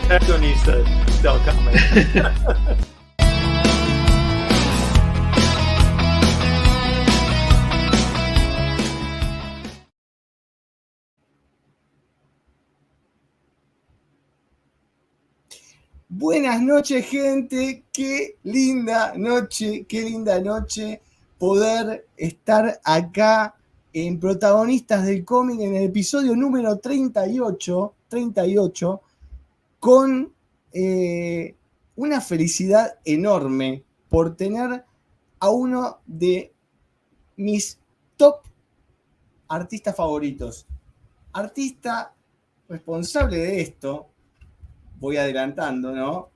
Protagonistas.com. Buenas noches, gente. Qué linda noche poder estar acá en Protagonistas del Cómic en el episodio número 38 con una felicidad enorme por tener a uno de mis top artistas favoritos. Artista responsable de esto, voy adelantando, ¿no?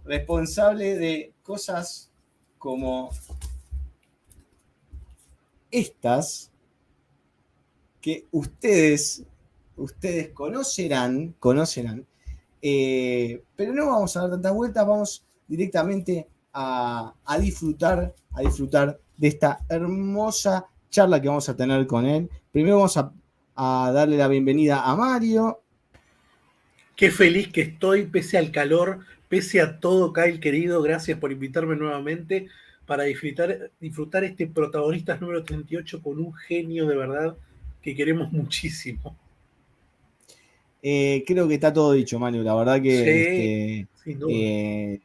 Responsable de cosas como estas que ustedes conocerán, pero no vamos a dar tantas vueltas, vamos directamente a disfrutar de esta hermosa charla que vamos a tener con él. Primero vamos a darle la bienvenida a Mario. Qué feliz que estoy, pese al calor, pese a todo, Kyle querido. Gracias por invitarme nuevamente para disfrutar este Protagonistas número 38 con un genio de verdad que queremos muchísimo. Creo que está todo dicho, Manu. La verdad que sí, sin duda.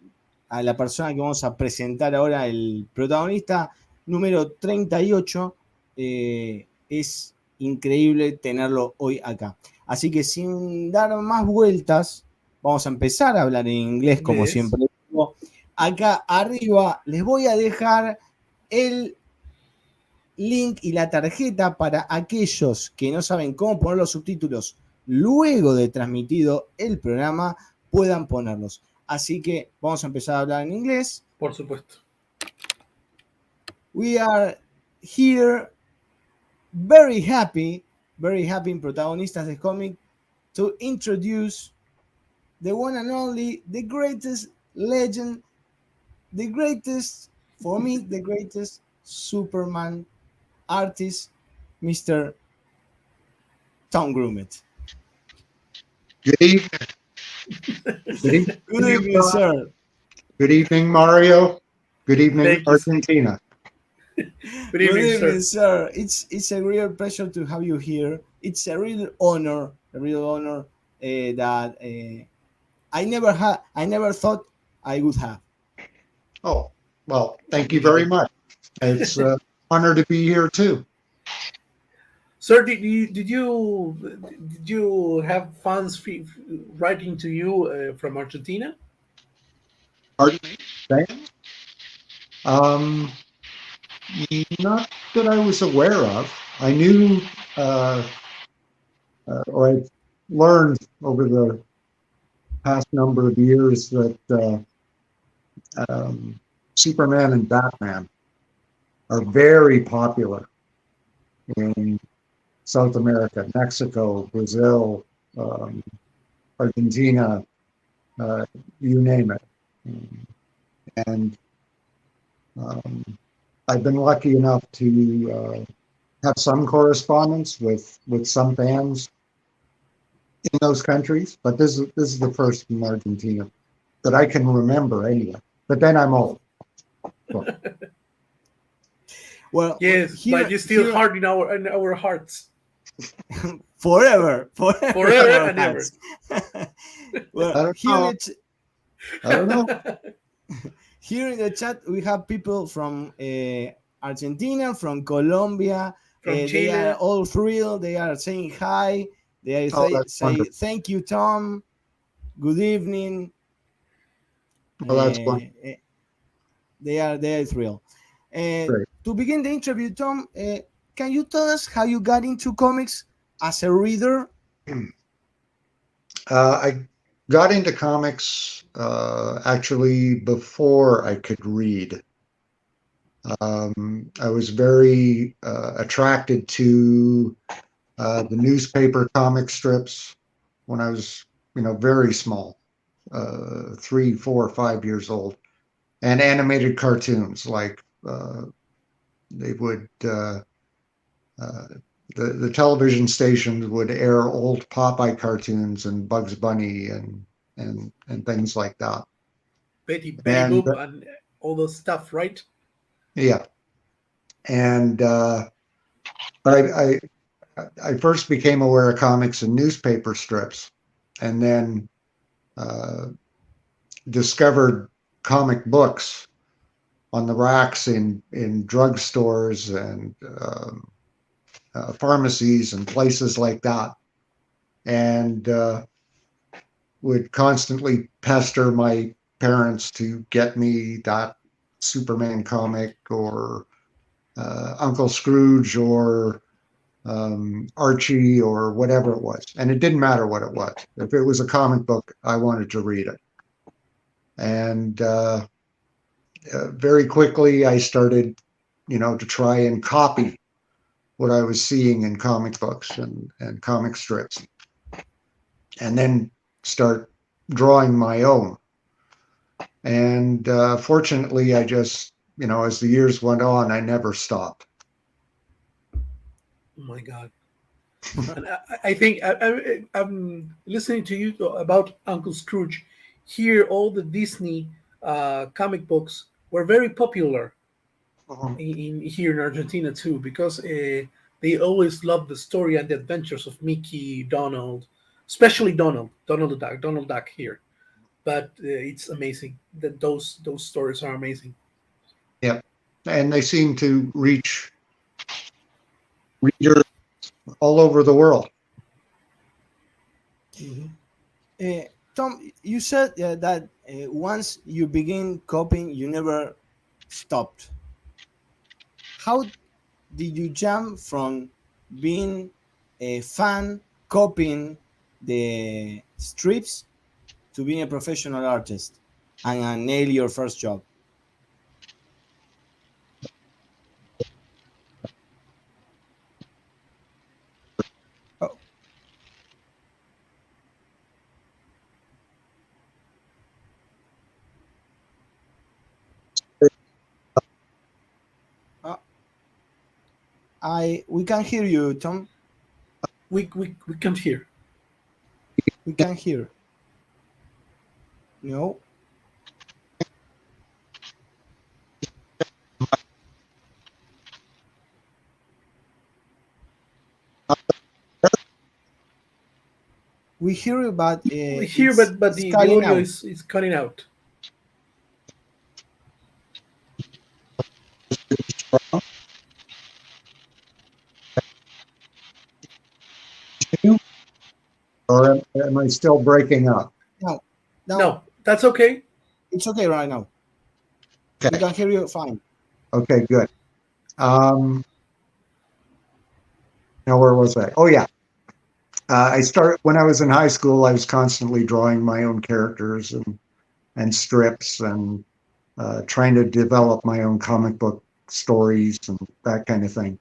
A la persona que vamos a presentar ahora, el protagonista número 38, es increíble tenerlo hoy acá. Así que sin dar más vueltas, vamos a empezar a hablar en inglés, como siempre digo. Acá arriba les voy a dejar el link y la tarjeta para aquellos que no saben cómo poner los subtítulos luego de transmitido el programa, puedan ponerlos. Así que vamos a empezar a hablar en inglés. Por supuesto. We are here very happy in Protagonistas del Cómic to introduce the one and only, the greatest legend, for me, the greatest Superman artist, Mr. Tom Grummett. Good evening. Good evening, sir. Good evening, Mario. Good evening, Argentina. Good evening, sir. It's a real pleasure to have you here. It's a real honor that I never thought I would have. Oh, well, thank you very much. It's an honor to be here too. Sir, did you have fans writing to you from Argentina? Pardon me? Fans? Not that I was aware of. I knew, or I learned over the past number of years that Superman and Batman are very popular in South America, Mexico, Brazil, Argentina, you name it. And I've been lucky enough to have some correspondence with some fans in those countries, but this is the first from Argentina that I can remember anyway. But then I'm old. So. Well, yes, but you're still hard in our hearts. Forever and ever. Well, I don't know. Here in the chat, we have people from Argentina, from Colombia. From Chile. They are all thrilled. They are saying hi. They say thank you, Tom. Good evening. Well, that's fun. They are thrilled. To begin the interview, Tom, can you tell us how you got into comics as a reader? I got into comics actually before I could read. I was very attracted to the newspaper comic strips when I was, very small, 3, 4, 5 years old, and animated cartoons like they would. The television stations would air old Popeye cartoons and Bugs Bunny and and things like that. Betty And Boop and all those stuff, right? yeah, and but I first became aware of comics and newspaper strips, and then discovered comic books on the racks in drugstores and pharmacies and places like that, and would constantly pester my parents to get me that Superman comic or Uncle Scrooge or Archie or whatever it was. And it didn't matter what it was. If it was a comic book, I wanted to read it. And very quickly, I started, to try and copy what I was seeing in comic books and comic strips, and then start drawing my own. And fortunately, I just, as the years went on, I never stopped. Oh my God. And I think I'm listening to you about Uncle Scrooge. Here, all the Disney comic books were very popular in here in Argentina too, because they always loved the story and the adventures of Mickey, Donald, especially Donald the Duck here. But it's amazing that those stories are amazing. Yeah, and they seem to reach readers all over the world. Mm-hmm. Tom, you said that once you begin copying, you never stopped. How did you jump from being a fan copying the strips to being a professional artist and nail your first job? Oh. We can't hear you, Tom. We can't hear. We can't hear. No. We hear you, but We hear, but the audio is cutting out. Or am I still breaking up? No, that's okay. It's okay right now. Okay. We can hear you fine. Okay, good. Now, where was I? Oh, yeah. When I was in high school, I was constantly drawing my own characters and strips and trying to develop my own comic book stories and that kind of thing.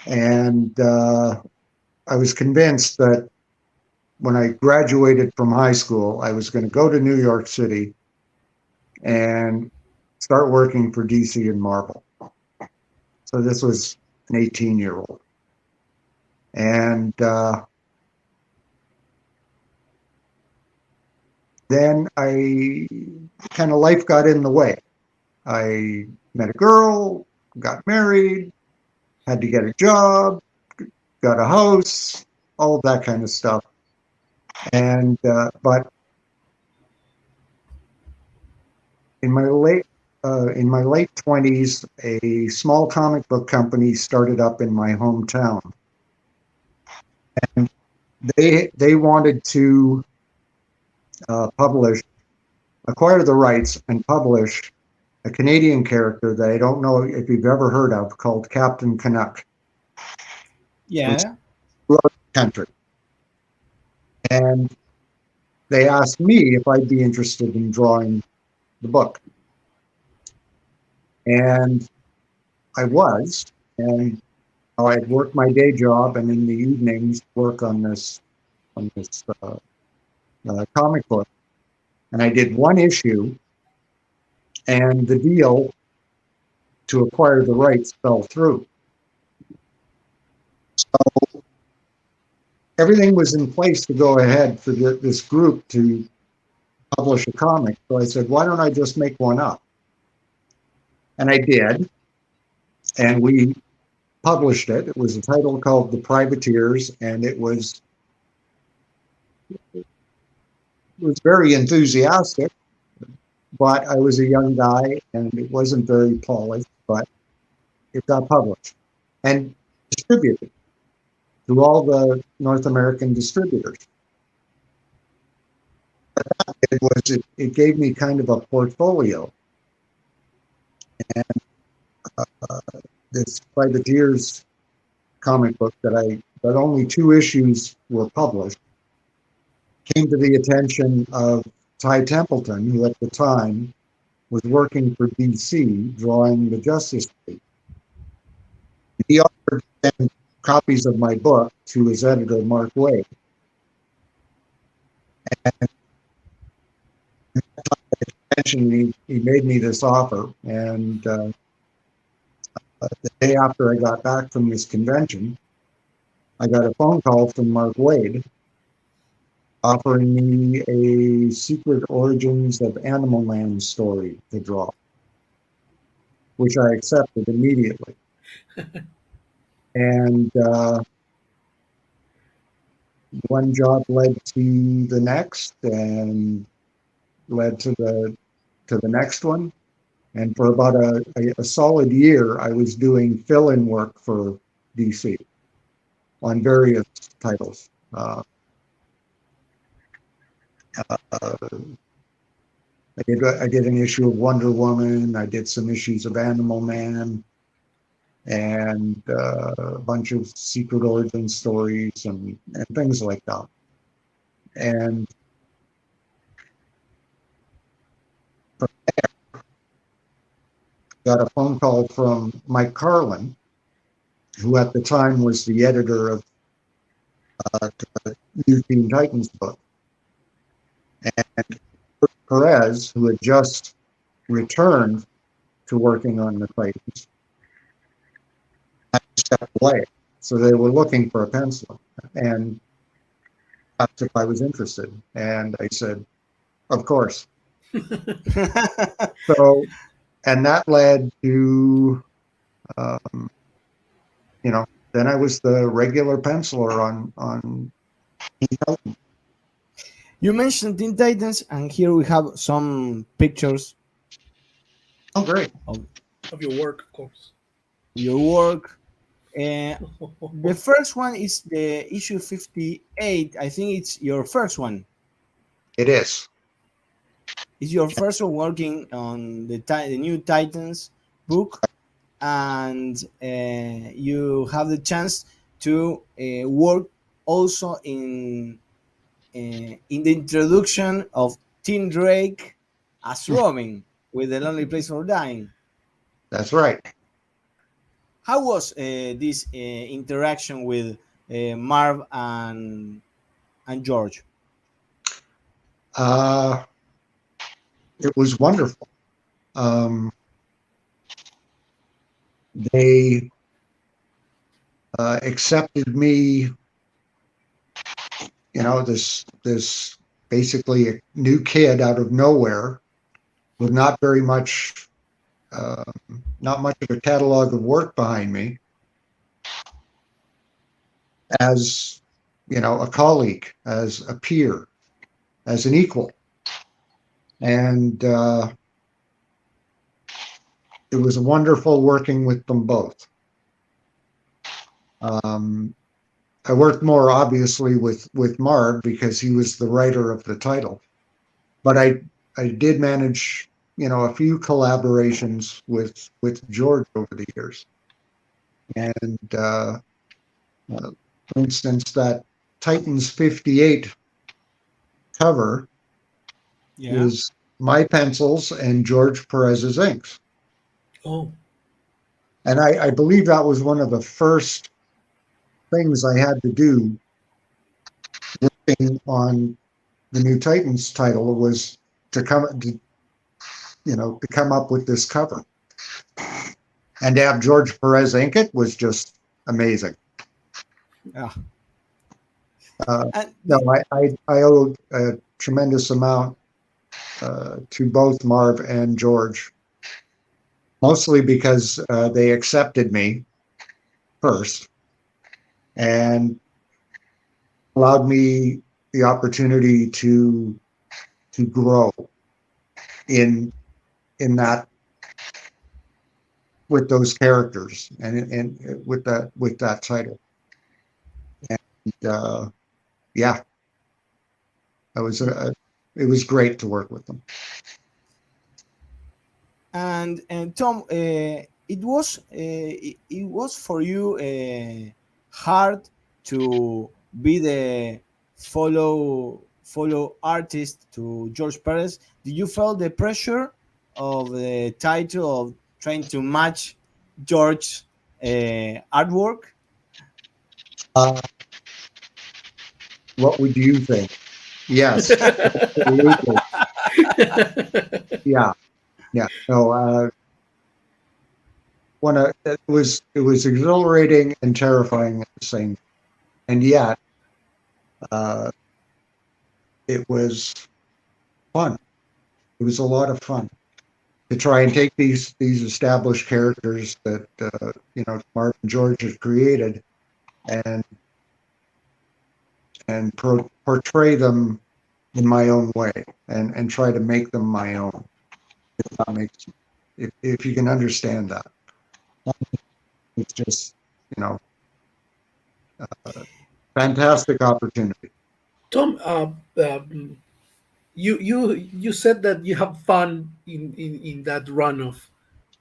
And I was convinced that when I graduated from high school, I was going to go to New York City and start working for DC and Marvel. So this was an 18-year-old. And then life got in the way. I met a girl, got married, had to get a job, got a house, all of that kind of stuff. And but in my late 20s, a small comic book company started up in my hometown, and they wanted to acquire the rights and publish a Canadian character that I don't know if you've ever heard of, called Captain Canuck. Yeah. Country. And they asked me if I'd be interested in drawing the book. And I was, and I'd work my day job and in the evenings work on this comic book. And I did one issue, and the deal to acquire the rights fell through. So everything was in place to go ahead for this group to publish a comic. So I said, why don't I just make one up? And I did. And we published it. It was a title called The Privateers, and it was very enthusiastic, but I was a young guy and it wasn't very polished, but it got published and distributed to all the North American distributors. It gave me kind of a portfolio. And this Privateers comic book that only 2 issues were published came to the attention of Ty Templeton, who at the time was working for DC, drawing the Justice League. He offered to send copies of my book to his editor, Mark Waid. And he made me this offer, and the day after I got back from this convention, I got a phone call from Mark Waid offering me a Secret Origins of Animal Man story to draw, which I accepted immediately. And one job led to the next, and led to the next one. And for about a solid year, I was doing fill-in work for DC on various titles. I did an issue of Wonder Woman. I did some issues of Animal Man, and a bunch of Secret Origin stories and things like that. And from there, got a phone call from Mike Carlin, who at the time was the editor of New Teen Titans book. And Perez, who had just returned to working on the Titans, had to step away. So they were looking for a penciler and asked if I was interested. And I said, of course. So, and that led to, then I was the regular penciler on Teen Titans. You mentioned Teen Titans, and here we have some pictures. Oh, great. Of your work, of course. Your work. The first one is the issue 58. I think it's your first one. It is. It's your first one working on the new Titans book, and you have the chance to work also in the introduction of Tim Drake as Robin with The Lonely Place for Dying. That's right. How was this interaction with Marv and George? It was wonderful. They accepted me, this basically a new kid out of nowhere with not very much, not much of a catalog of work behind me, as, a colleague, as a peer, as an equal. And it was wonderful working with them both. I worked more obviously with Marv because he was the writer of the title, but I did manage, a few collaborations with George over the years. And for instance, that Titans 58 cover is my pencils and George Perez's inks. Oh. And I believe that was one of the first things I had to do working on the new Titans title, was to come up with this cover. And to have George Perez ink it was just amazing. Yeah. No, I owe a tremendous amount to both Marv and George, mostly because they accepted me first and allowed me the opportunity to grow in that, with those characters and with that title. And yeah, it was great to work with them. And Tom, it was for you hard to be the follow artist to George Perez. Did you feel the pressure of the title of trying to match George's artwork? What would you think? Yes, absolutely. Yeah. No, it was exhilarating and terrifying at the same time. And yet it was fun. It was a lot of fun to try and take these established characters that Marv and George have created and portray them in my own way and try to make them my own. If that makes, if you can understand that, it's just fantastic opportunity. Tom, you said that you have fun in that run of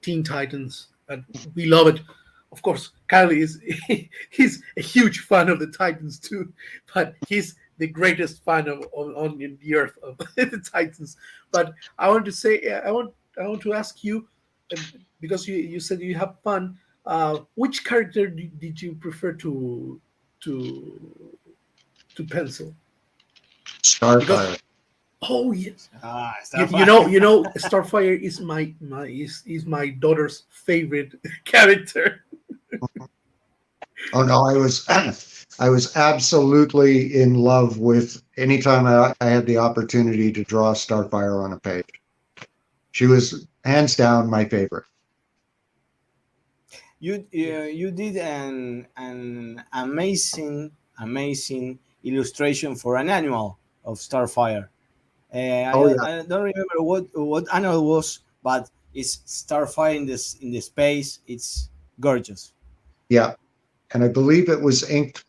Teen Titans, and we love it. Of course, Kylie he's a huge fan of the Titans too, but he's the greatest fan on the earth of the Titans. But I want to say, I want to ask you, because you said you have fun. Which character did you prefer to pencil? Starfire. Oh yes. Starfire. You know, Starfire is my daughter's favorite character. Oh no, I was absolutely in love with anytime I had the opportunity to draw Starfire on a page. She was hands down my favorite. You did an amazing illustration for an annual of Starfire. I don't remember what annual it was, but it's Starfire in the space. It's gorgeous. Yeah, and I believe it was inked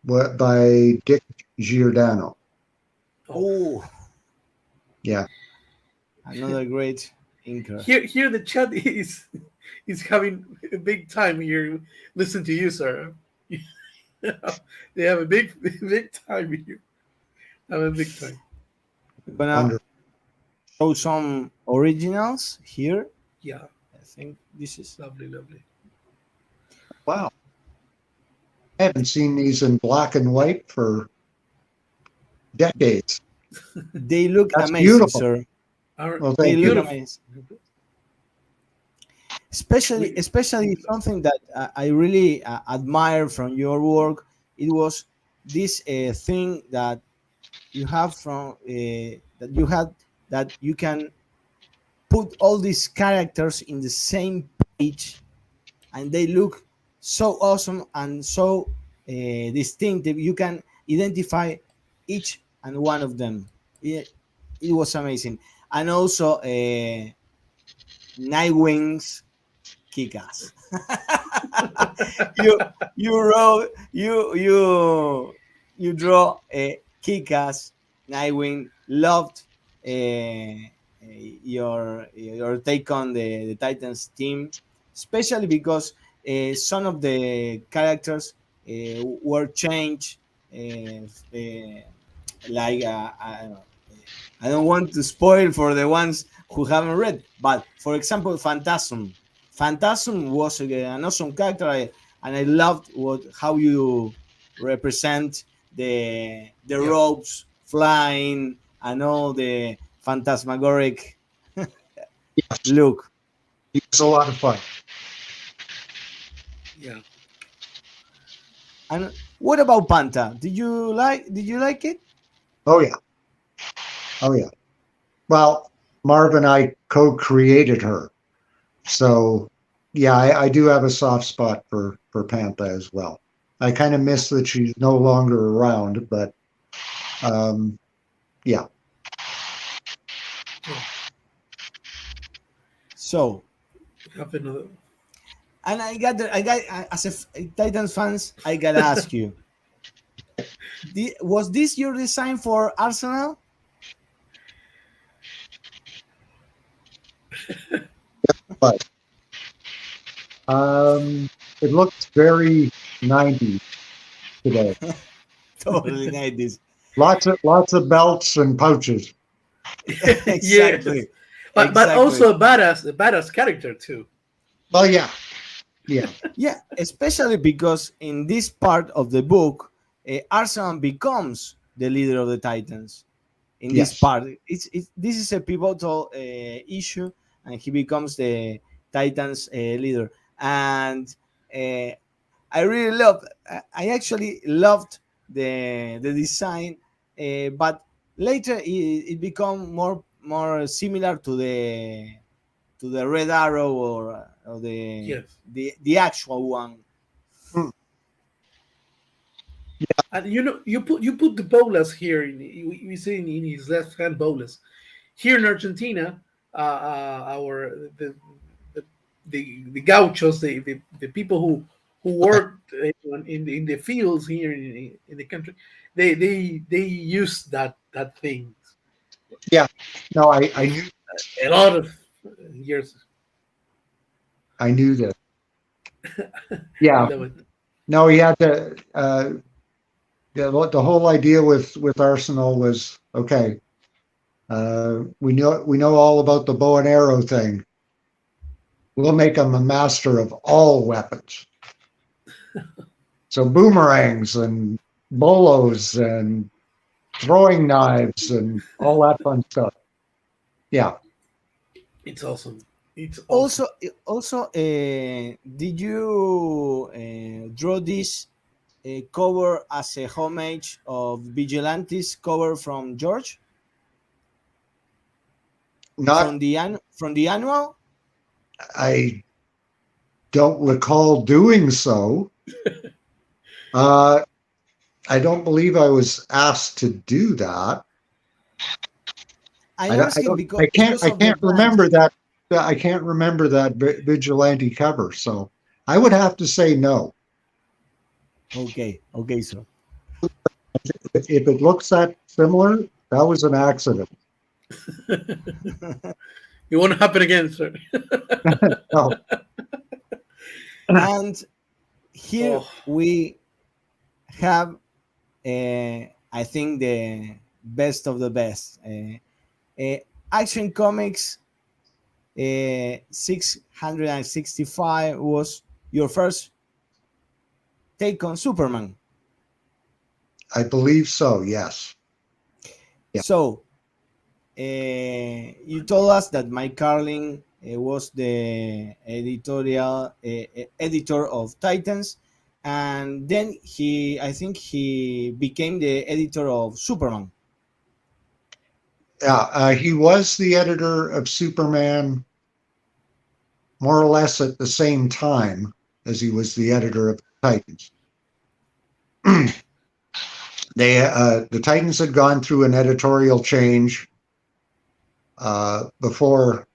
by Dick Giordano. Oh, yeah, another great inker. Here the chat is having a big time here. Listen to you, sir. They have a big time here. Have a big time. Gonna show some originals here. Yeah, I think this is lovely. Wow, I haven't seen these in black and white for decades. They look That's amazing, beautiful. Sir. Well, They thank look you. amazing. Especially something that I really admire from your work. It was this thing that you have from that you can put all these characters in the same page, and they look so awesome and so distinctive. You can identify each and one of them. It was amazing, and also Nightwing's kick-ass. you wrote you draw a kick-ass. Nightwing loved your take on the Titans team, especially because some of the characters were changed. Like I don't want to spoil for the ones who haven't read, but for example, Phantasm was an awesome character, and I loved how you represent the ropes flying and all the phantasmagoric look. It was a lot of fun. Yeah. And what about Panta? Did you like it? Oh yeah. Well, Marv and I co-created her. So, yeah, I do have a soft spot for Pantha as well. I kind of miss that she's no longer around, but yeah. So, Have another. and as a Titans fans, I gotta ask you: was this your design for Arsenal? But it looks very 90s today. Totally 90s. Lots of belts and pouches. Exactly. Yes. But also a badass character too. Well, yeah. Yeah, especially because in this part of the book, Arsenal becomes the leader of the Titans. In this Yes. part, this is a pivotal issue, and he becomes the Titans leader. And I really loved. I actually loved the design, but later it become more similar to the Red Arrow or Yes. the actual one. And you put the bolas here. We see in his left hand bolas. Here in Argentina, our the gauchos, the people who work in the fields here in the country, they use that thing. Yeah. No, I knew A lot of years. I knew that. I Yeah. love it. No, he had to. The whole idea with Arsenal was okay. We know all about the bow and arrow thing. We'll make him a master of all weapons. So boomerangs and bolos and throwing knives and all that fun stuff. Yeah. It's awesome. It's awesome. Also, did you draw this cover as a homage of Vigilantes cover from George Not. from the annual? I don't recall doing so. I don't believe I was asked to do that. I'm asking because I can't of the remember that. I can't remember that vigilante cover. So I would have to say no. Okay, so If it looks that similar, that was an accident. It won't happen again, sir. No. And here we have, I think, the best of the best. Action Comics 665 was your first take on Superman. I believe so, yes. Yeah. So, you told us that Mike Carlin was the editor of Titans, and then I think he became the editor of Superman. Yeah, he was the editor of Superman more or less at the same time as he was the editor of Titans. The Titans had gone through an editorial change before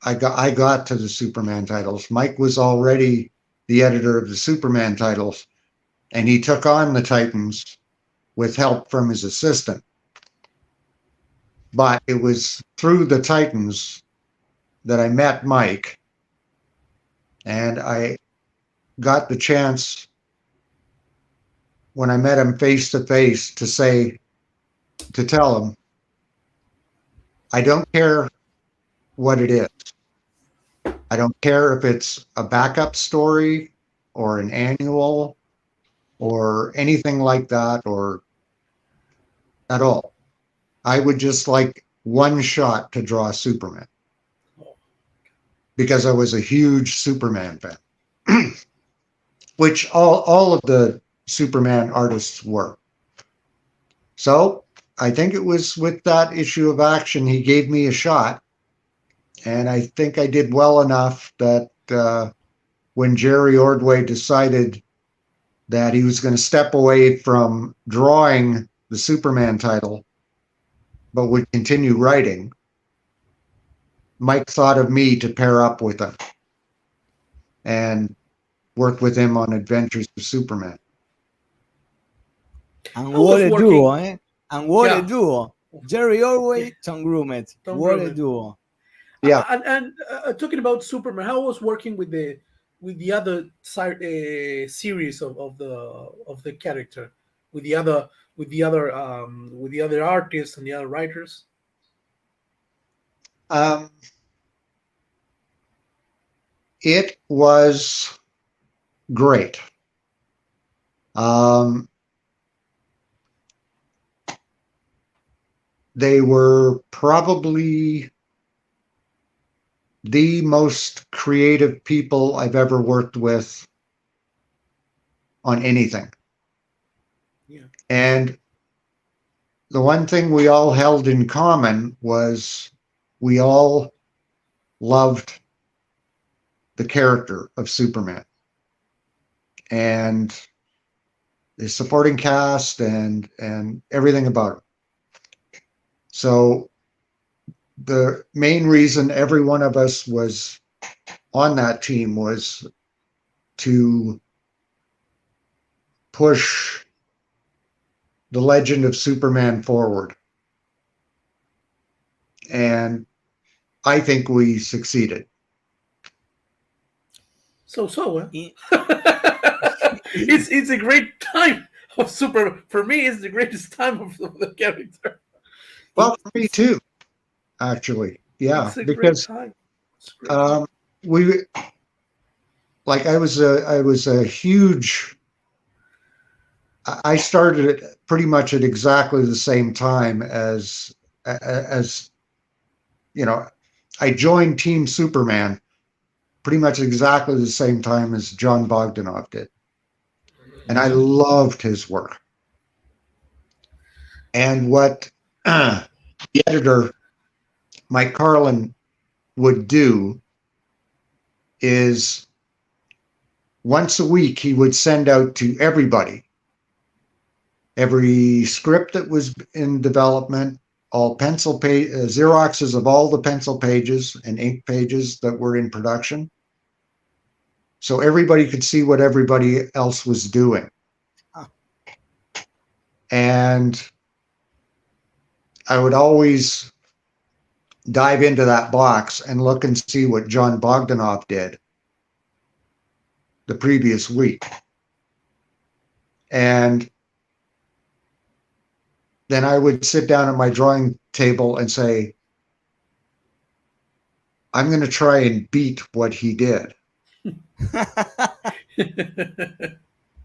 I got to the Superman titles. Mike was already the editor of the Superman titles, and he took on the Titans with help from his assistant. But it was through the Titans that I met Mike, and I got the chance when I met him face to face to tell him, I don't care what it is. I don't care if it's a backup story or an annual or anything like that or at all. I would just like one shot to draw Superman because I was a huge Superman fan, which all of the Superman artists were. So I think it was with that issue of Action, he gave me a shot. And I think I did well enough that when Jerry Ordway decided that he was going to step away from drawing the Superman title, but would continue writing, Mike thought of me to pair up with him and work with him on Adventures of Superman. And what a duo, eh? And what a duo. Jerry Orway, Tom Grummett. What a duo. Yeah. And talking about Superman, how was working with the other series of the character, with the other artists and the other writers? It was great. They were probably the most creative people I've ever worked with on anything. Yeah. And the one thing we all held in common was we all loved the character of Superman and the supporting cast and everything about it. So the main reason every one of us was on that team was to push the legend of Superman forward. And I think we succeeded. It's a great time of Superman. For me, it's the greatest time of the character. Well, for me too, actually. Yeah, because we, like, I was a huge. I started it pretty much at exactly the same time as you know, I joined Team Superman pretty much exactly the same time as John Bogdanove did. And I loved his work. And what the editor, Mike Carlin, would do is once a week he would send out to everybody every script that was in development, all pencil page Xeroxes of all the pencil pages and ink pages that were in production, so everybody could see what everybody else was doing. And I would always dive into that box and look and see what John Bogdanove did the previous week. And then I would sit down at my drawing table and say, I'm going to try and beat what he did.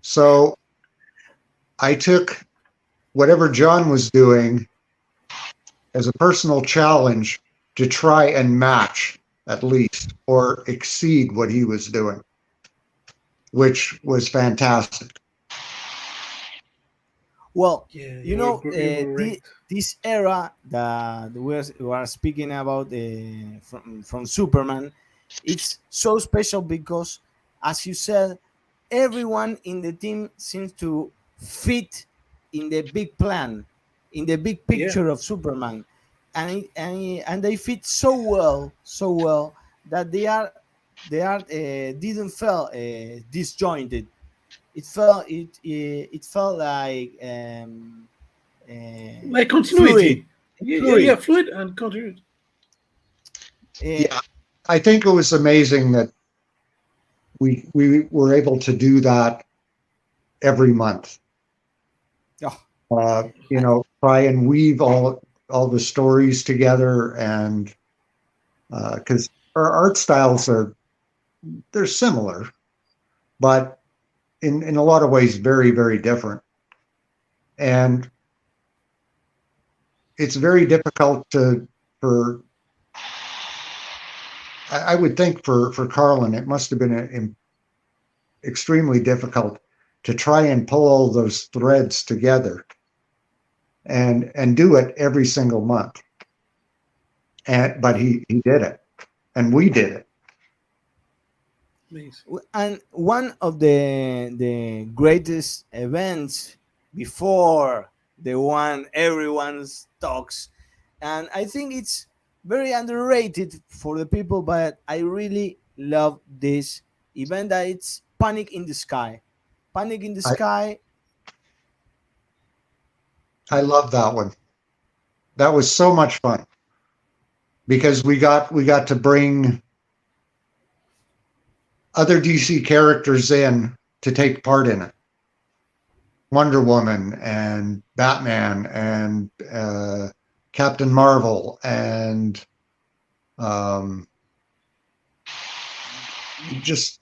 So I took whatever John was doing as a personal challenge to try and match at least or exceed what he was doing, which was fantastic. Well, you know, this era that we are speaking about from Superman, it's so special because, as you said, everyone in the team seems to fit in the big plan, in the big picture of Superman, and they fit so well that they didn't feel disjointed. It felt like continuity. Fluid. Fluid and continuity. Yeah, I think it was amazing that we were able to do that every month. You know, try and weave all the stories together, and because our art styles they're similar, but in a lot of ways very, very different. And it's very difficult I would think for Carlin, it must have been extremely difficult to try and pull all those threads together and do it every single month. But he did it, and we did it. Amazing. And one of the greatest events before the one everyone talks, and I think it's very underrated for the people, but I really love this event. That it's Panic in the Sky. Panic in the Sky. I love that one. That was so much fun because we got to bring other DC characters in to take part in it. Wonder Woman and Batman and Captain Marvel and just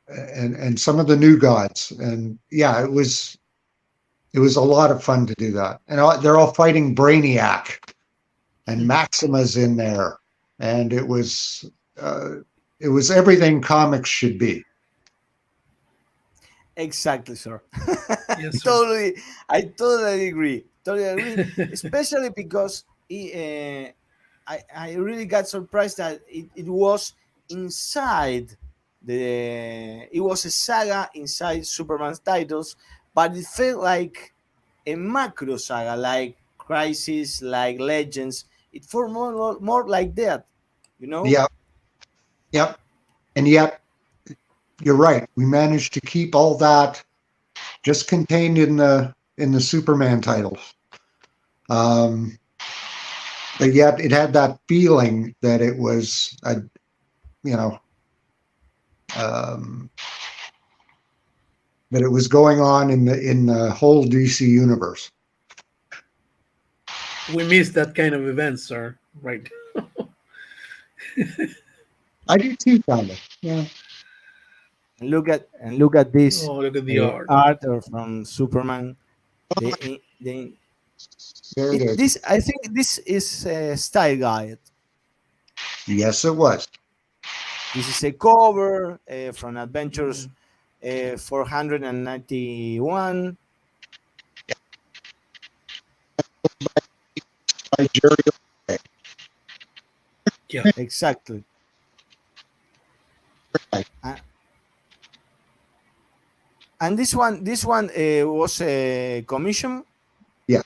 and some of the new gods. And yeah, it was a lot of fun to do that. And they're all fighting Brainiac, and Maxima's in there, and it was everything comics should be. Exactly, sir. Yes, sir. I totally agree. Especially because I really got surprised that it was inside it was a saga inside Superman's titles, but it felt like a macro saga, like Crisis, like Legends. It felt more like that, you know? Yep. And yet, you're right. We managed to keep all that just contained in the Superman titles. But yet it had that feeling that it was that it was going on in the whole DC universe. We missed that kind of event, sir. Right. I do too, kind of. Yeah. And look at this. Oh, look at the art. From Superman. The There it is. This, I think this is a style guide. Yes, it was. This is a cover from Adventures 491. By Jerry. Yeah. Exactly. And this one was a commission. Yeah.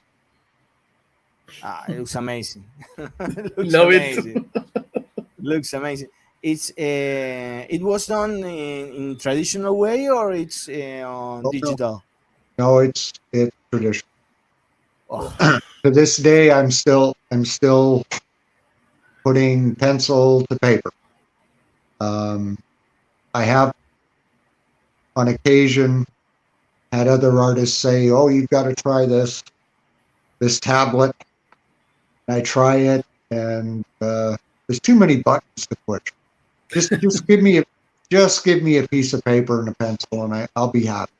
It looks amazing. Love it. Looks amazing. It's it was done in traditional way, or it's on digital? No, it's traditional. Oh. To this day, I'm still putting pencil to paper. I have on occasion had other artists say, "Oh, you've got to try this tablet." And I try it, and there's too many buttons to push. Just give me a piece of paper and a pencil, and I'll be happy.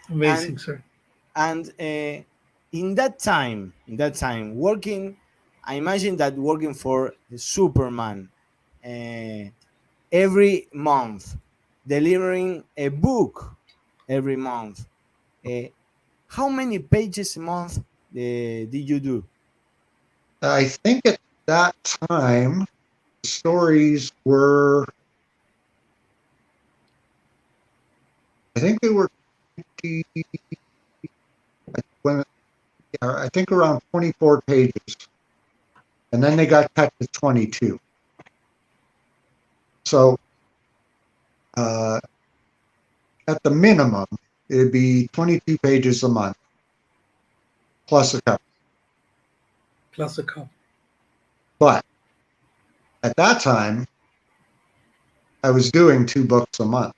Amazing, sir. And in that time, working, I imagine that working for the Superman every month, delivering a book every month. How many pages a month did you do? I think at that time, the stories were, I think they were I think around 24 pages, and then they got cut to 22. So at the minimum, it'd be 22 pages a month, plus a cover. But at that time, I was doing 2 books a month.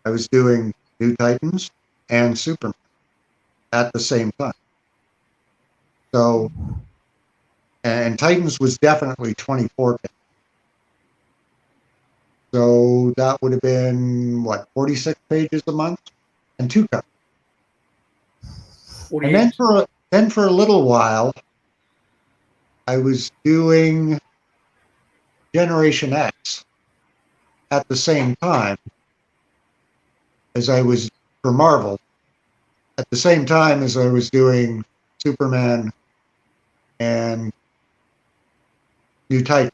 I was doing New Titans and Superman at the same time. So, and Titans was definitely 24 pages. So that would have been, 46 pages a month and 2 covers. 48. And then for a little while, I was doing Generation X at the same time as I was for Marvel at the same time as I was doing Superman and New Titans.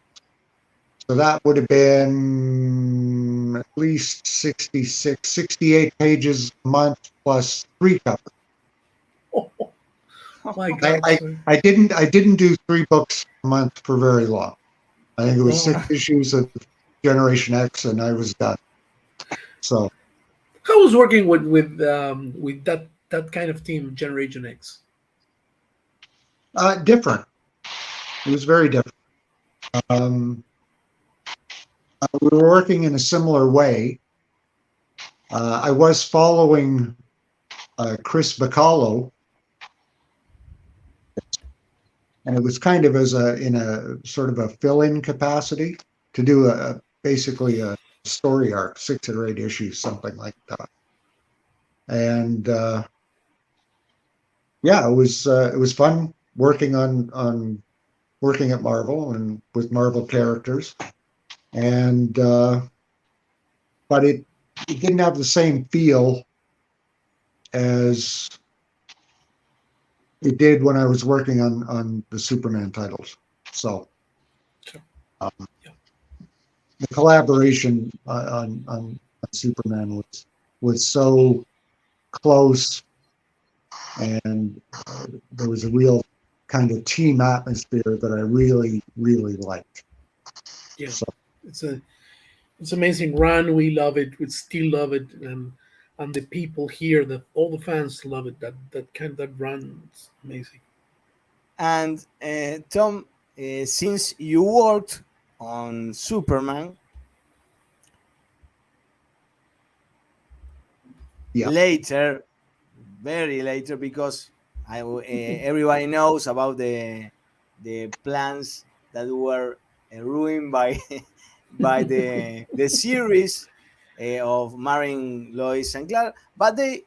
So that would have been at least 66, 68 pages a month plus 3 covers. Oh, my God. I didn't do 3 books a month for very long. I think it was 6 issues of Generation X, and I was done. So How was working with that kind of team, Generation X? different. It was very different. We were working in a similar way. I was following Chris Bacallo, and it was kind of in a sort of a fill-in capacity to do basically a story arc, 6 or 8 issues, something like that. And yeah, it was fun working working at Marvel and with Marvel characters, and but it didn't have the same feel as it did when I was working on the Superman titles. So the collaboration on Superman was so close, and there was a real kind of team atmosphere that I really, really liked. Yeah, so, it's amazing run. We love it. We still love it, and the people here, all the fans love it. That run is amazing. And Tom, since you worked on Superman, later, very later, because everybody knows about the plans that were ruined by by the series of marrying Lois and Clark, but they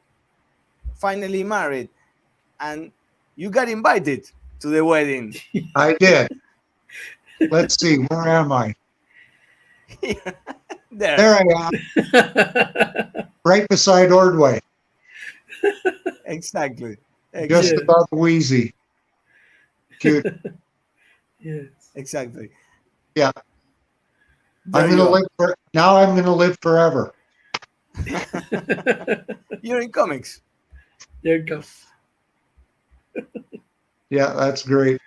finally married, and you got invited to the wedding. I did. Let's see, where am I? There I am. Right beside Ordway. Exactly. Just above Wheezy. Cute. Yes. Exactly. Yeah. I'm gonna live forever. You're in comics. There you go. Yeah, that's great.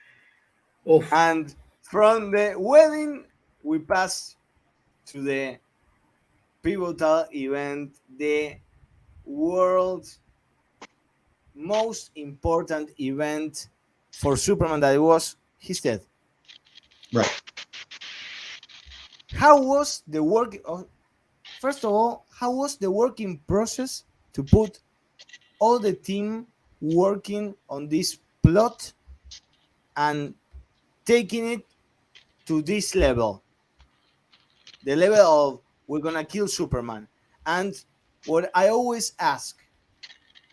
Oof. And from the wedding, we pass to the pivotal event, the world's most important event for Superman, that was his death. Right. How was the work? First of all, how was the working process to put all the team working on this plot and taking it to this level, the level of we're gonna kill Superman? And what I always ask,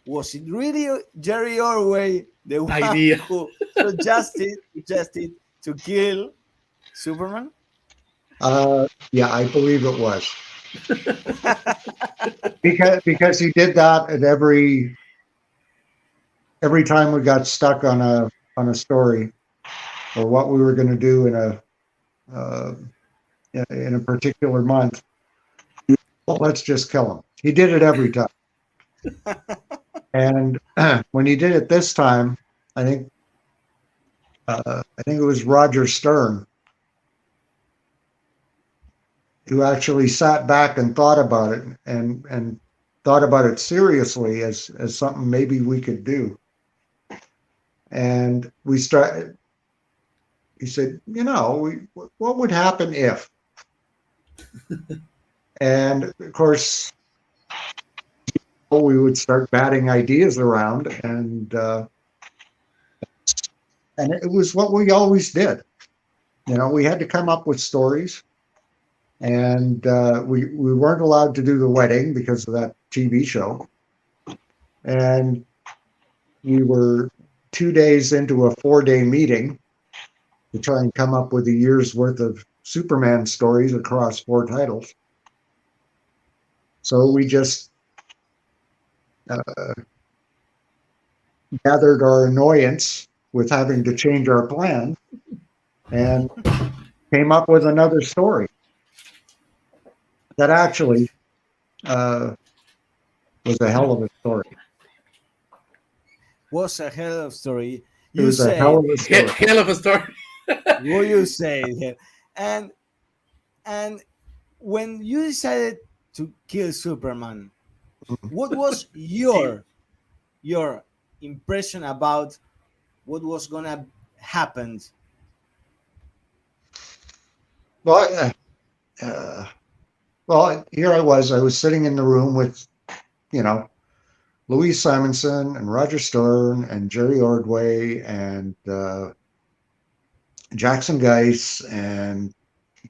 was it really Jerry Orway, the one idea who suggested to kill Superman? Yeah, I believe it was. because he did that at every time we got stuck on a story or what we were going to do in a particular month. Well, let's just kill him. He did it every time. And when he did it this time, I think it was Roger Stern who actually sat back and thought about it and thought about it seriously as something maybe we could do. And he said, what would happen if? And of course, we would start batting ideas around, and it was what we always did. We had to come up with stories, and we weren't allowed to do the wedding because of that TV show. And we were 2 days into a 4-day meeting to try and come up with a year's worth of Superman stories across 4 titles. So we just gathered our annoyance with having to change our plan and came up with another story that actually was a hell of a story. Was a hell of a story. It was a hell of a story. Hell of a story. What you say, and when you decided to kill Superman, what was your impression about what was gonna happen? Well, here I was sitting in the room with, Louise Simonson and Roger Stern and Jerry Ordway and Jackson Geiss and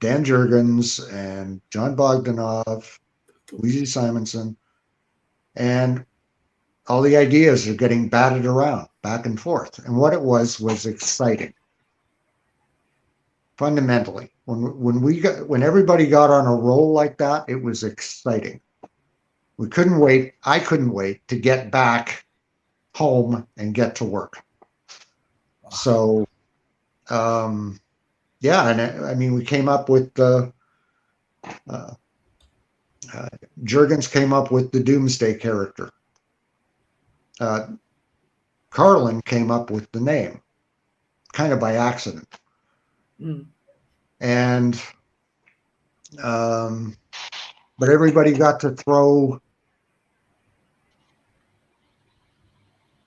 Dan Jurgens and John Bogdanov, Louise Simonson, and all the ideas are getting batted around back and forth. And what it was exciting. Fundamentally, when everybody got on a roll like that, it was exciting. We couldn't wait. I couldn't wait to get back home and get to work. So, yeah, and I mean, we came up with Jurgens came up with the Doomsday character. Carlin came up with the name, kind of by accident. And but everybody got to throw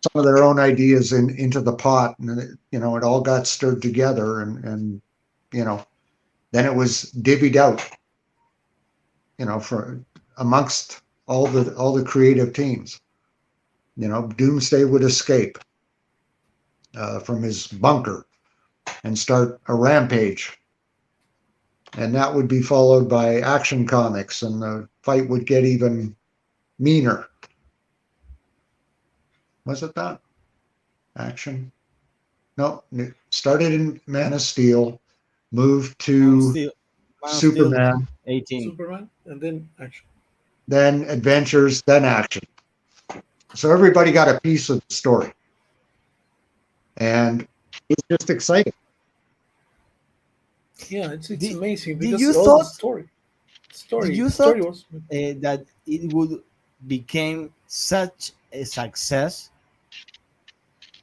some of their own ideas into the pot, and it all got stirred together, and then it was divvied out, for amongst all the creative teams. Doomsday would escape from his bunker and start a rampage. And that would be followed by Action Comics, and the fight would get even meaner. Was it that? Action? No, it started in Man of Steel, moved to Superman. 18. Superman, and then Action. Then Adventures, then Action. So everybody got a piece of the story. And it's just exciting. Yeah, it's amazing because you all thought, the story. Did you thought that it would become such a success,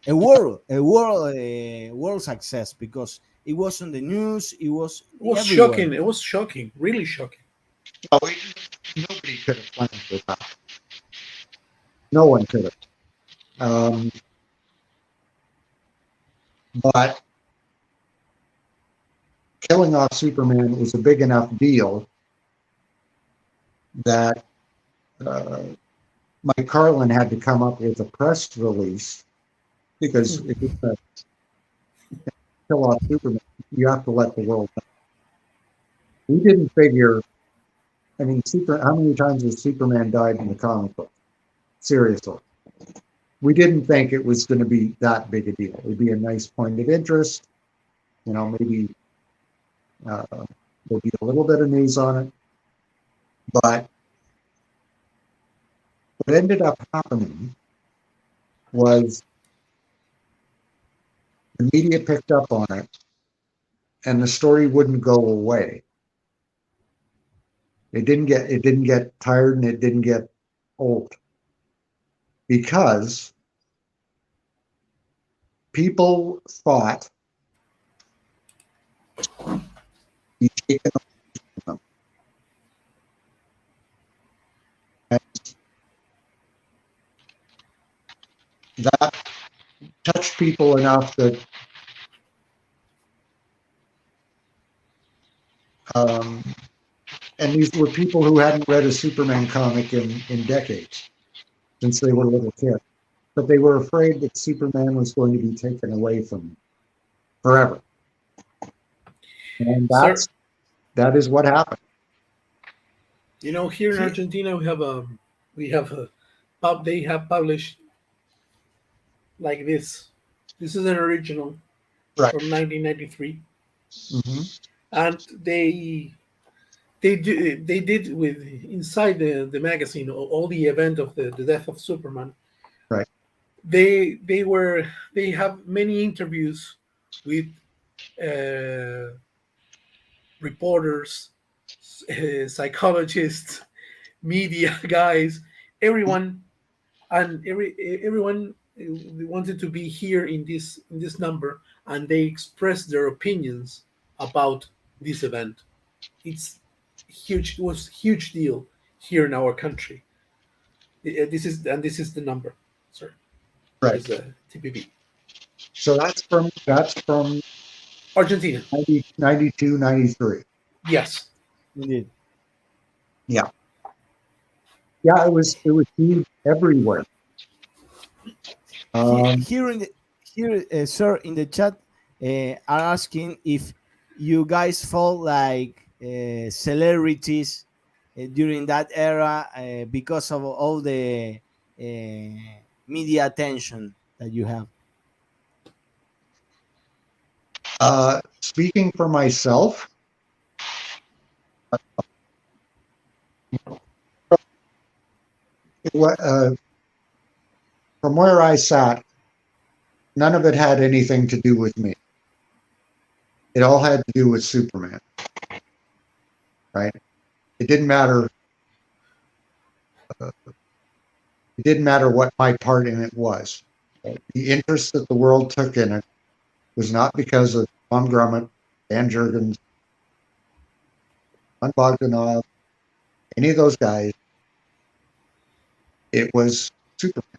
a world success, because it was on the news. It was everywhere. Shocking. It was shocking, really shocking. Nobody could have planned for that. No one could have. But killing off Superman was a big enough deal that Mike Carlin had to come up with a press release, because if you kill off Superman, you have to let the world know. We didn't figure. I mean, how many times has Superman died in the comic book? Seriously. We didn't think it was going to be that big a deal. It would be a nice point of interest. Maybe there'll be a little bit of news on it. But what ended up happening was the media picked up on it, and the story wouldn't go away. It didn't get tired, and it didn't get old, because people thought he'd taken away from them. And that touched people enough that and these were people who hadn't read a Superman comic in decades, since they were little kids. But they were afraid that Superman was going to be taken away from them forever. And that is what happened. Here in Argentina, they have published like this. This is an original from 1993. Mm-hmm. And they they did with inside the magazine all the event of the death of Superman. Right. They have many interviews with reporters, psychologists, media guys, everyone, and everyone wanted to be here in this number, and they expressed their opinions about this event. It's huge. It was a huge deal here in our country. This is the number, sir. Right. Is the TPP. So that's from Argentina. 92, 93. Yes. Indeed. Yeah. Yeah, it was huge everywhere. Here, sir, in the chat, are asking if you guys felt like celebrities during that era because of all the media attention that you have. Speaking for myself, from where I sat, none of it had anything to do with me. It all had to do with Superman, right? It didn't matter. It didn't matter what my part in it was. The interest that the world took in it was not because of Tom Grummett, Dan Jurgens, Bogdanov, any of those guys. It was Superman.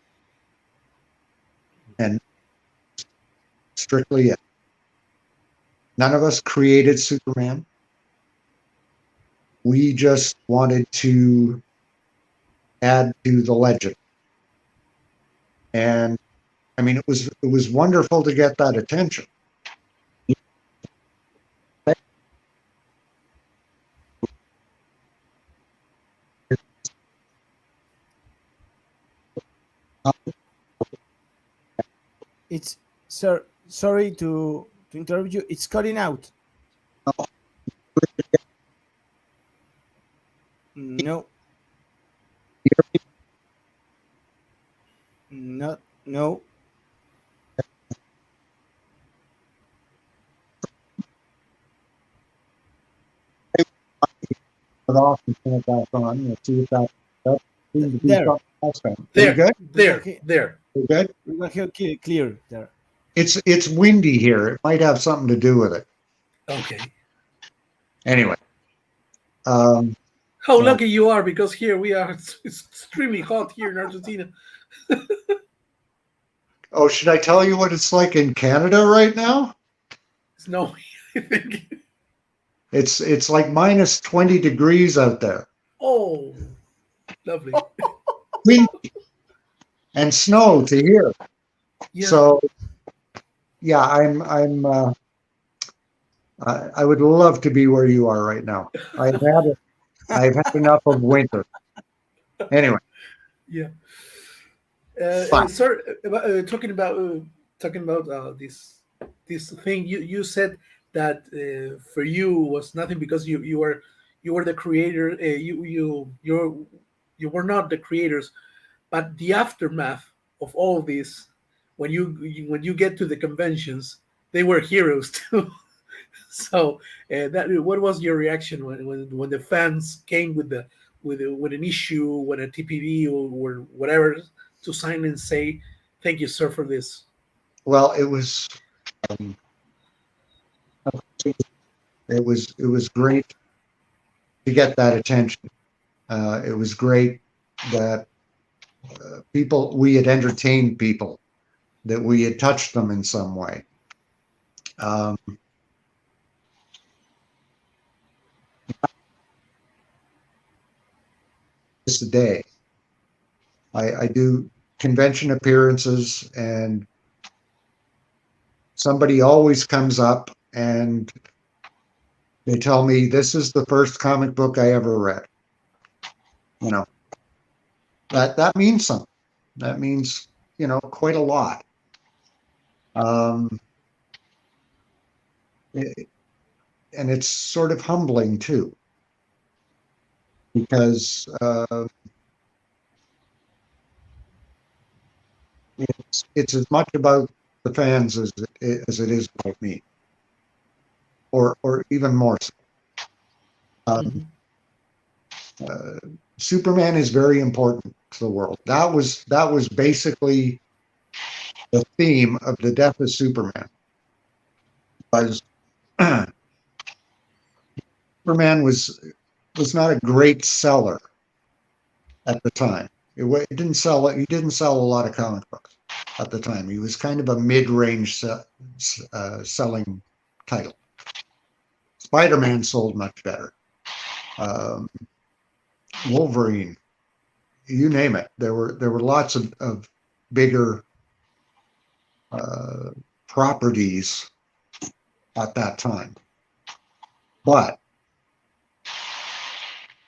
And strictly it. None of us created Superman. We just wanted to add to the legend. And I mean, it was wonderful to get that attention. It's, sir, sorry to interrupt you. It's cutting out. No. No. Put off and turn it back on. Let's see if that seems to be There. something. There. Good? There. We're good? We can hear clear there. It's windy here. It might have something to do with it. Okay. Anyway. How lucky you are, because here we are. It's extremely hot here in Argentina. Oh, should I tell you what it's like in Canada right now? It's no, I think. It's like minus 20 degrees out there. Oh, lovely. Windy. And snow to here. Yeah. So, yeah, I would love to be where you are right now. I've had enough of winter. Anyway. Yeah. Sir, talking about this thing, you said that for you was nothing because you were the creator. You were not the creators, but the aftermath of all this, when you get to the conventions, they were heroes too. So what was your reaction when the fans came with an issue, when a TPB or whatever, to sign and say, "Thank you, sir, for this"? Well, it was great to get that attention. It was great that we had entertained people, that we had touched them in some way. This day, I do convention appearances, and somebody always comes up and they tell me, this is the first comic book I ever read. You know, that means something. That means, quite a lot. And it's sort of humbling too. because it's as much about the fans as it is about me, or even more so. Superman is very important to the world. That was basically the theme of the death of Superman. Was Superman was not a great seller at the time. It didn't sell. He didn't sell a lot of comic books at the time. He was kind of a mid-range selling title. Spider-Man sold much better. Wolverine, you name it. There were lots of bigger properties at that time. But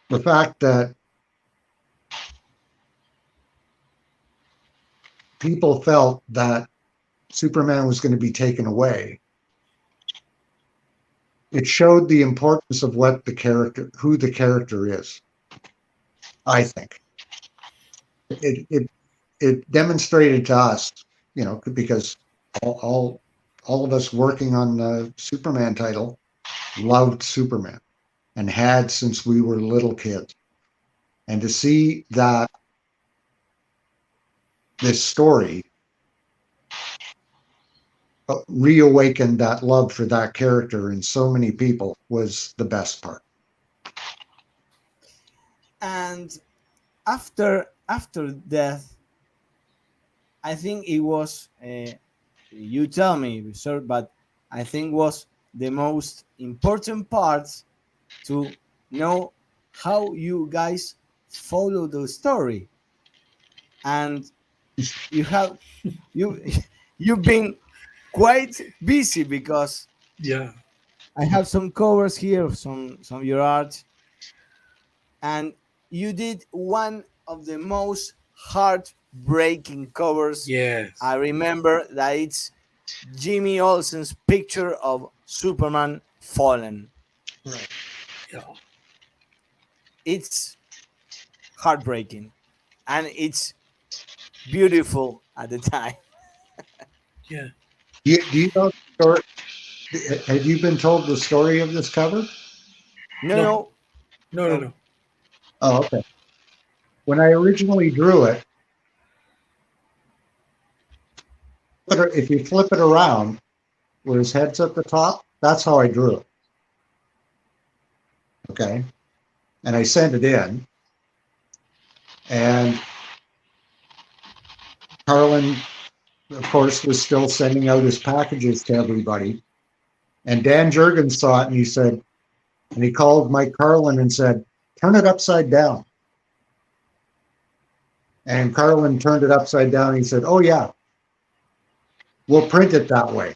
the fact that people felt that Superman was going to be taken away, it showed the importance of who the character is. I think it demonstrated to us, because all of us working on the Superman title loved Superman and had since we were little kids. And to see that this story reawakened that love for that character in so many people was the best part. And after death, I think it was, you tell me, sir, but I think was the most important part to know how you guys follow the story. And you've been quite busy, because I have some covers here of some of your art, and you did one of the most heartbreaking covers. Yes. I remember that it's Jimmy Olsen's picture of Superman fallen. Right. Yeah. It's heartbreaking, and it's beautiful at the time. Yeah. Do you know the story? Have you been told the story of this cover? No. Oh, okay. When I originally drew it, if you flip it around where his head's at the top, that's how I drew it. Okay. And I sent it in. And Carlin, of course, was still sending out his packages to everybody. And Dan Jurgens saw it, and he called Mike Carlin and said, "Turn it upside down." And Carlin turned it upside down. And he said, "Oh yeah, we'll print it that way."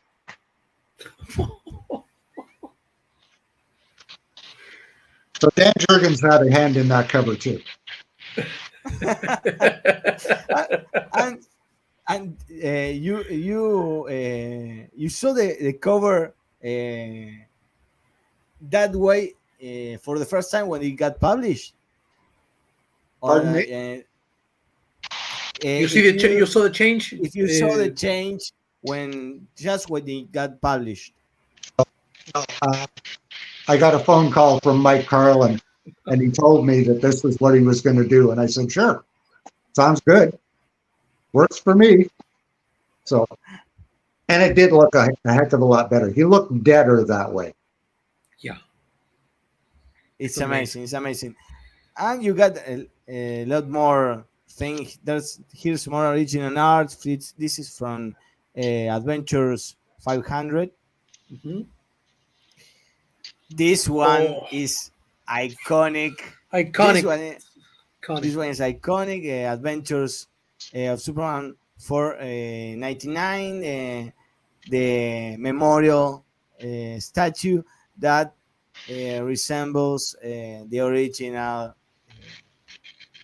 So Dan Jurgens had a hand in that cover too. and you saw the cover that way for the first time when it got published. Pardon me? You saw the change. If you saw the change when it got published. I got a phone call from Mike Carlin, and he told me that this was what he was going to do, and I said, "Sure, sounds good, works for me." So, and it did look a heck of a lot better. He looked deader that way. Yeah, it's amazing. It's amazing, and you got a lot more things. Here's more original art. This is from Adventures 500. Mm-hmm. This one is iconic. This one is iconic. Adventures of Superman 499. The memorial statue that resembles the original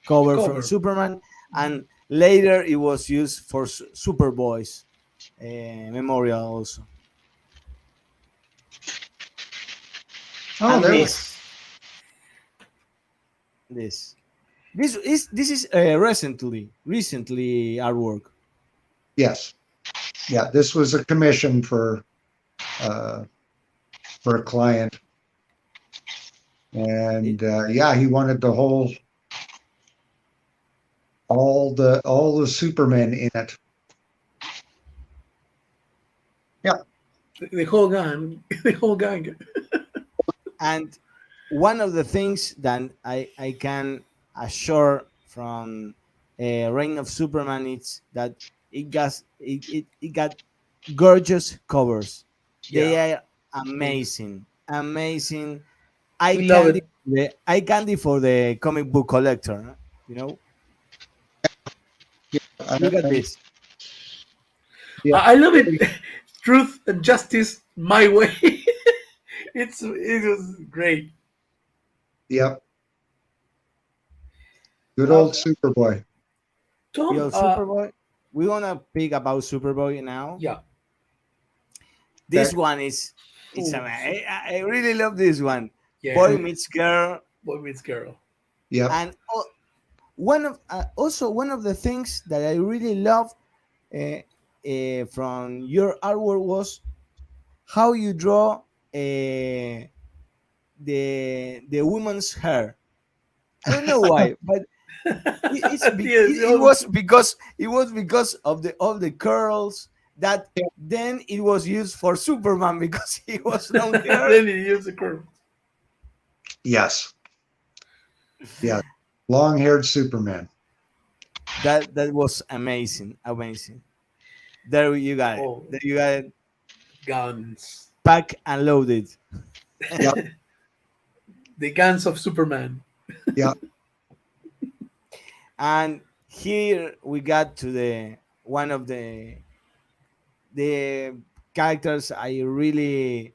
cover from Superman, and later it was used for Superboy's memorial also. Oh, This is recently artwork. Yes. Yeah, this was a commission for a client. And yeah, he wanted the whole, all the Supermen in it. Yeah. The whole gang. The whole gang. And one of the things that I can assure from Reign of Superman is that it got gorgeous covers. They Yeah. are amazing, amazing. We love it. Eye candy for the comic book collector. You know, look at this. Yeah. I love it. Truth and justice, my way. It was great. Yep. Good old Superboy. Tom, Yo, Superboy. We're gonna pick about Superboy now. yeah. This Okay. one is. It's Ooh. I really love this one. Yeah. Boy meets girl, Boy meets girl. Yep. and one of the things that I really love from your artwork was how you draw the woman's hair. I don't know why, but Yes, it was because of the all the curls that then it was used for Superman because he was long hair. Then he used the curve. Yes. Yeah. Long-haired Superman. That was amazing. There you got it. Oh. There you got it. Guns. Pack and loaded. Yep. The guns of Superman. Yeah. And here we got to the one of the characters I really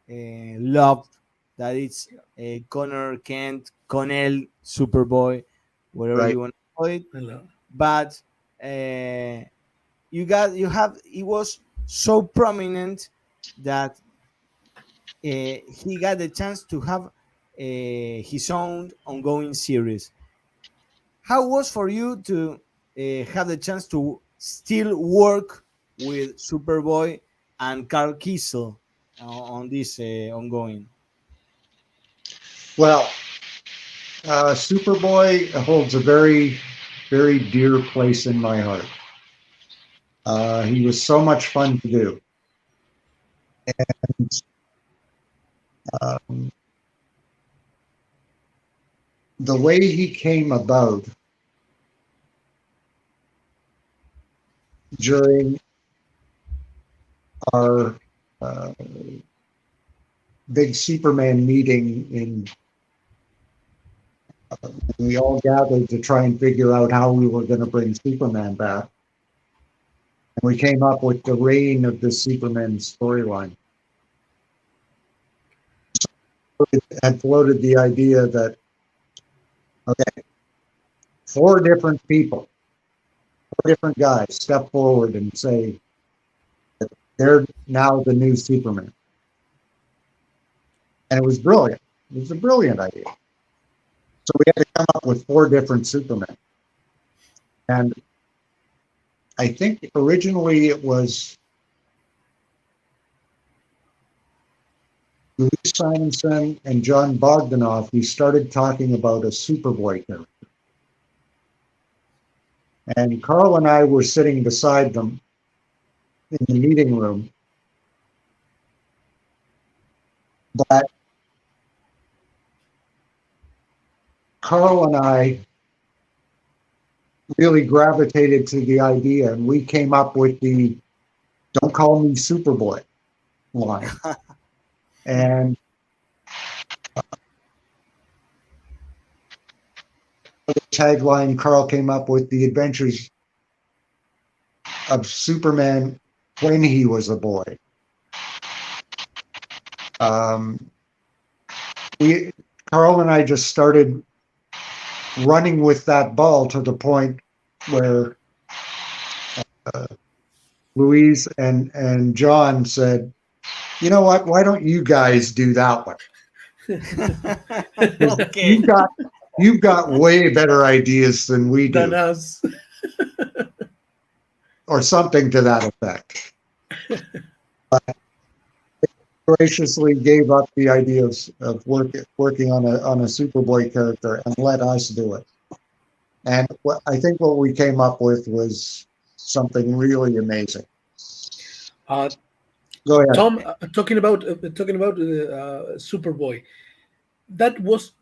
loved. That it's Connell, Superboy, whatever Right. you want to call it. Hello. But it was so prominent that he got the chance to have his own ongoing series. How was for you to have the chance to still work with Superboy and Carl Kiesel on this ongoing? Well, Superboy holds a very, very dear place in my heart. He was so much fun to do. And the way he came about during our big Superman meeting in we all gathered to try and figure out how we were going to bring Superman back. And we came up with the reign of the Superman storyline. So it had floated the idea that, okay, 4 different people, 4 different guys step forward and say that they're now the new Superman. And it was brilliant. It was a brilliant idea. So we had to come up with 4 different Supermen. And I think originally it was Louis Simonson and John Bogdanoff who started talking about a Superboy character. And Carl and I were sitting beside them in the meeting room. But Carl and I really gravitated to the idea, and we came up with the "Don't call me Superboy" line. And the tagline Carl came up with: "The adventures of Superman when he was a boy." Carl and I just started running with that ball to the point where Louise and John said, "You know what? Why don't you guys do that one?" Okay. You've got way better ideas than we Than do, us. or something to that effect. Graciously gave up the idea of working on a Superboy character and let us do it. And I think what we came up with was something really amazing. Go ahead. Tom, talking about Superboy, that was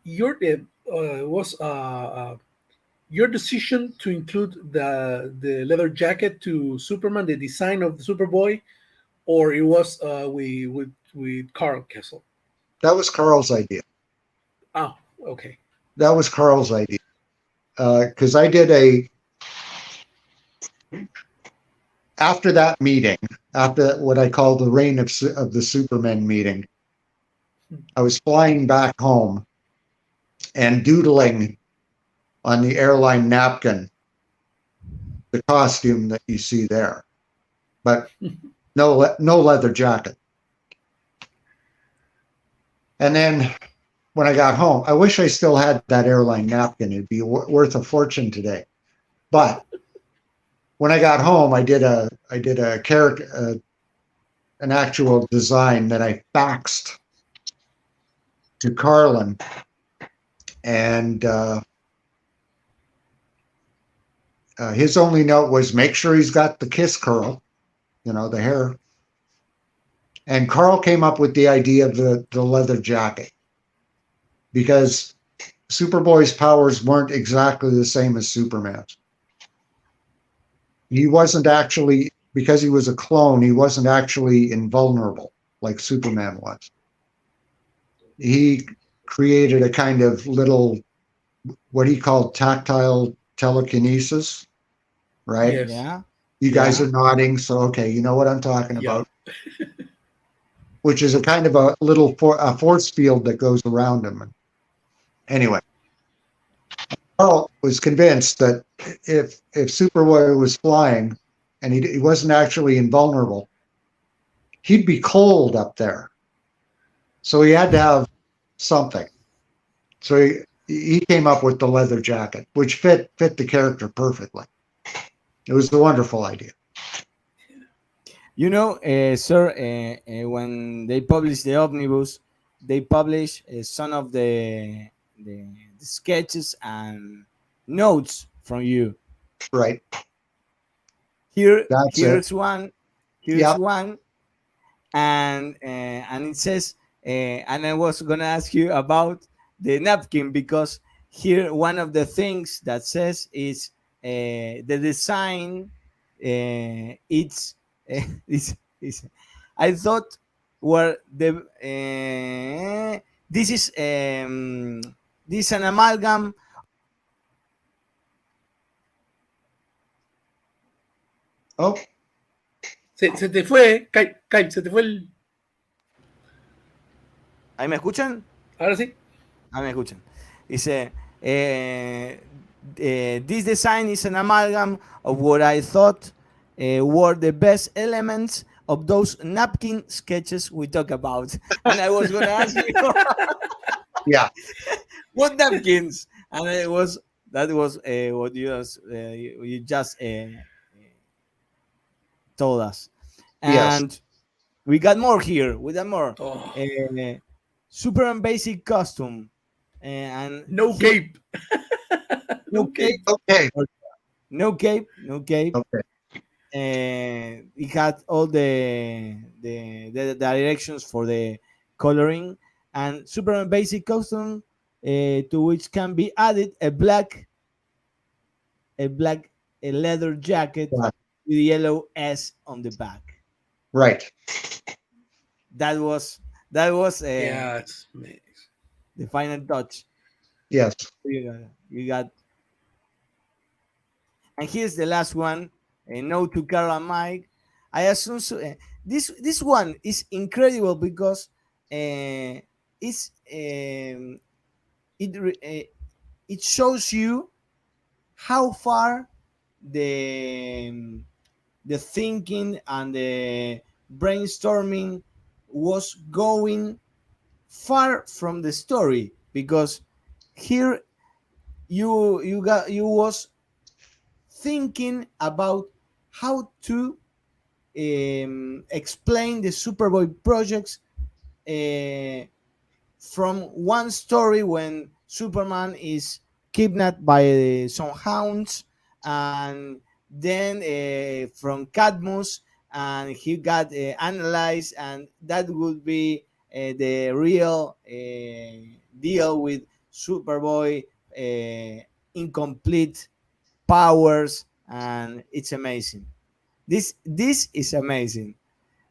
your decision to include the leather jacket to Superman, the design of the Superboy, or it was with Carl Kessel? That was Carl's idea. Oh, okay. That was Carl's idea. Because I did after that meeting, after what I call the reign of the Superman meeting, I was flying back home and doodling on the airline napkin the costume that you see there, but no leather jacket. And then when I got home, I wish I still had that airline napkin. It'd be worth a fortune today. But when I got home, I did a character, an actual design that I faxed to Carlin, and his only note was make sure he's got the kiss curl, the hair. And Carl came up with the idea of the leather jacket, because Superboy's powers weren't exactly the same as Superman's. He wasn't actually, because he was a clone, he wasn't actually invulnerable like Superman was. He created a kind of little, what he called tactile telekinesis, right? Yes. Yeah. You guys are nodding, so okay, you know what I'm talking about. Which is a kind of a little force field that goes around him. Anyway, Carl was convinced that if Superboy was flying and he wasn't actually invulnerable, he'd be cold up there. So he had to have something. So he came up with the leather jacket, which fit the character perfectly. It was a wonderful idea. Sir, when they publish the omnibus, they publish some of the sketches and notes from you. Right. Here's one. Yep. One, and it says, and I was gonna ask you about the napkin, because here one of the things that says is the design. It's is I thought were the this is an amalgam. Oh, se te fue, Kai, se te fue el... ¿Ahí me escuchan? Ahora sí. Ah, me escuchan. Dice, this design is an amalgam of what I thought were the best elements of those napkin sketches we talk about. And I was going to ask you, yeah, what napkins? And that was what you just told us. And yes. we got more here. We got more. Oh. Super and basic costume. And no cape. No cape. Okay. No cape. Okay. It had all the directions for the coloring, and Superman basic costume, to which can be added a black leather jacket with yellow S on the back. Right. That was it's amazing. The final touch. Yes. You got. And here's the last one. A note to Carl and Mike. I assume so, this one is incredible because it's it shows you how far the thinking and the brainstorming was going far from the story, because here you was thinking about how to explain the Superboy projects from one story when Superman is kidnapped by some hounds, and then from Cadmus, and he got analyzed, and that would be the real deal with Superboy incomplete powers, and it's amazing. This is amazing.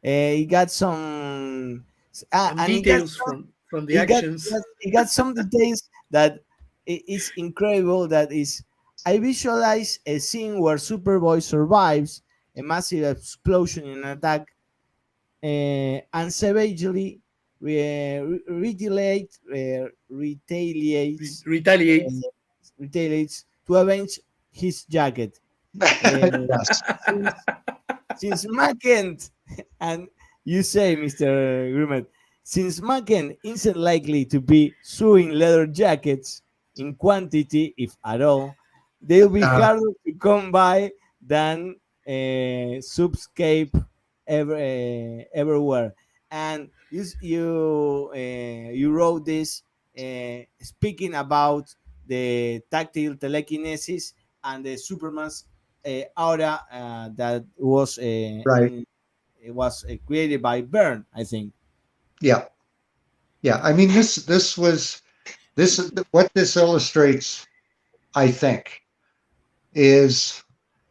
He got some, Some and he got details from the he got actions. he got some details that is incredible. That is, I visualize a scene where Superboy survives a massive explosion in an attack, and savagely Retaliates. retaliates to avenge his jacket. Uh, Yes. since Macken, and you say, Mr. Grummett, since Macken isn't likely to be sewing leather jackets in quantity, if at all, they'll be Uh, harder to come by than Subscape everywhere. And you wrote this speaking about the tactile telekinesis and the Superman's aura that was right. it was created by Byrne, I think. Yeah. Yeah. I mean, this was this what this illustrates, I think, is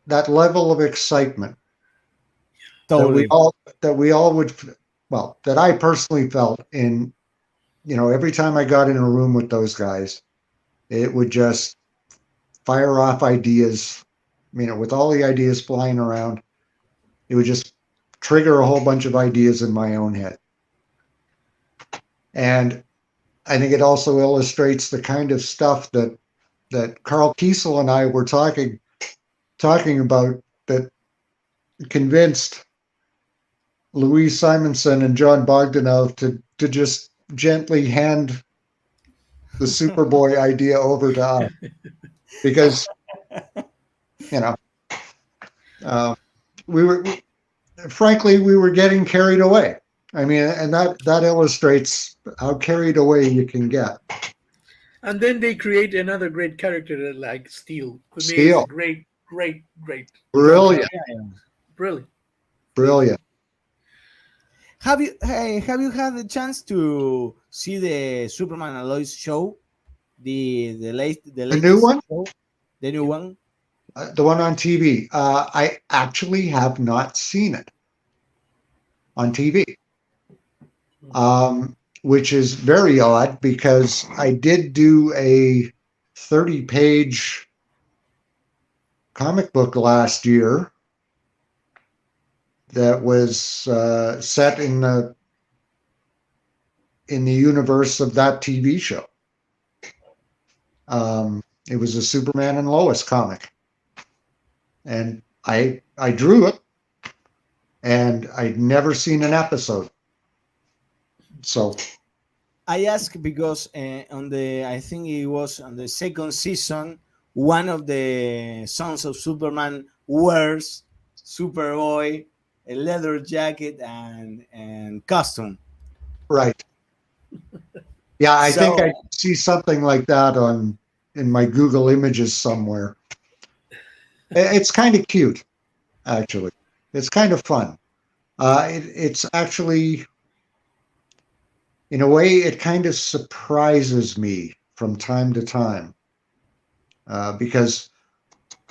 that level of excitement that we Totally. all that we all would well, that I personally felt in, every time I got in a room with those guys, it would just fire off ideas, with all the ideas flying around, it would just trigger a whole bunch of ideas in my own head. And I think it also illustrates the kind of stuff that Carl Kiesel and I were talking about, that convinced Louise Simonson and John Bogdanov to just gently hand the Superboy idea over to us, because you know we were frankly we were getting carried away. I mean, and that illustrates how carried away you can get. And then they create another great character like Steel. To me, it's a Steel, great, great, great. brilliant, Brilliant. brilliant. Have you had the chance to see the Superman and Lois show, the The new latest one, show, the new one? the one on TV. I actually have not seen it on TV, which is very odd, because I did do a 30-page comic book last year that was set in the universe of that TV show. It was a Superman and Lois comic, and I drew it, and I'd never seen an episode. So I ask because I think it was on the second season, one of the sons of Superman wears Superboy a leather jacket and costume. right, yeah, I think So I see something like that in my Google Images somewhere. It's kind of cute, actually. It's kind of fun. It's actually, in a way, it kind of surprises me from time to time, because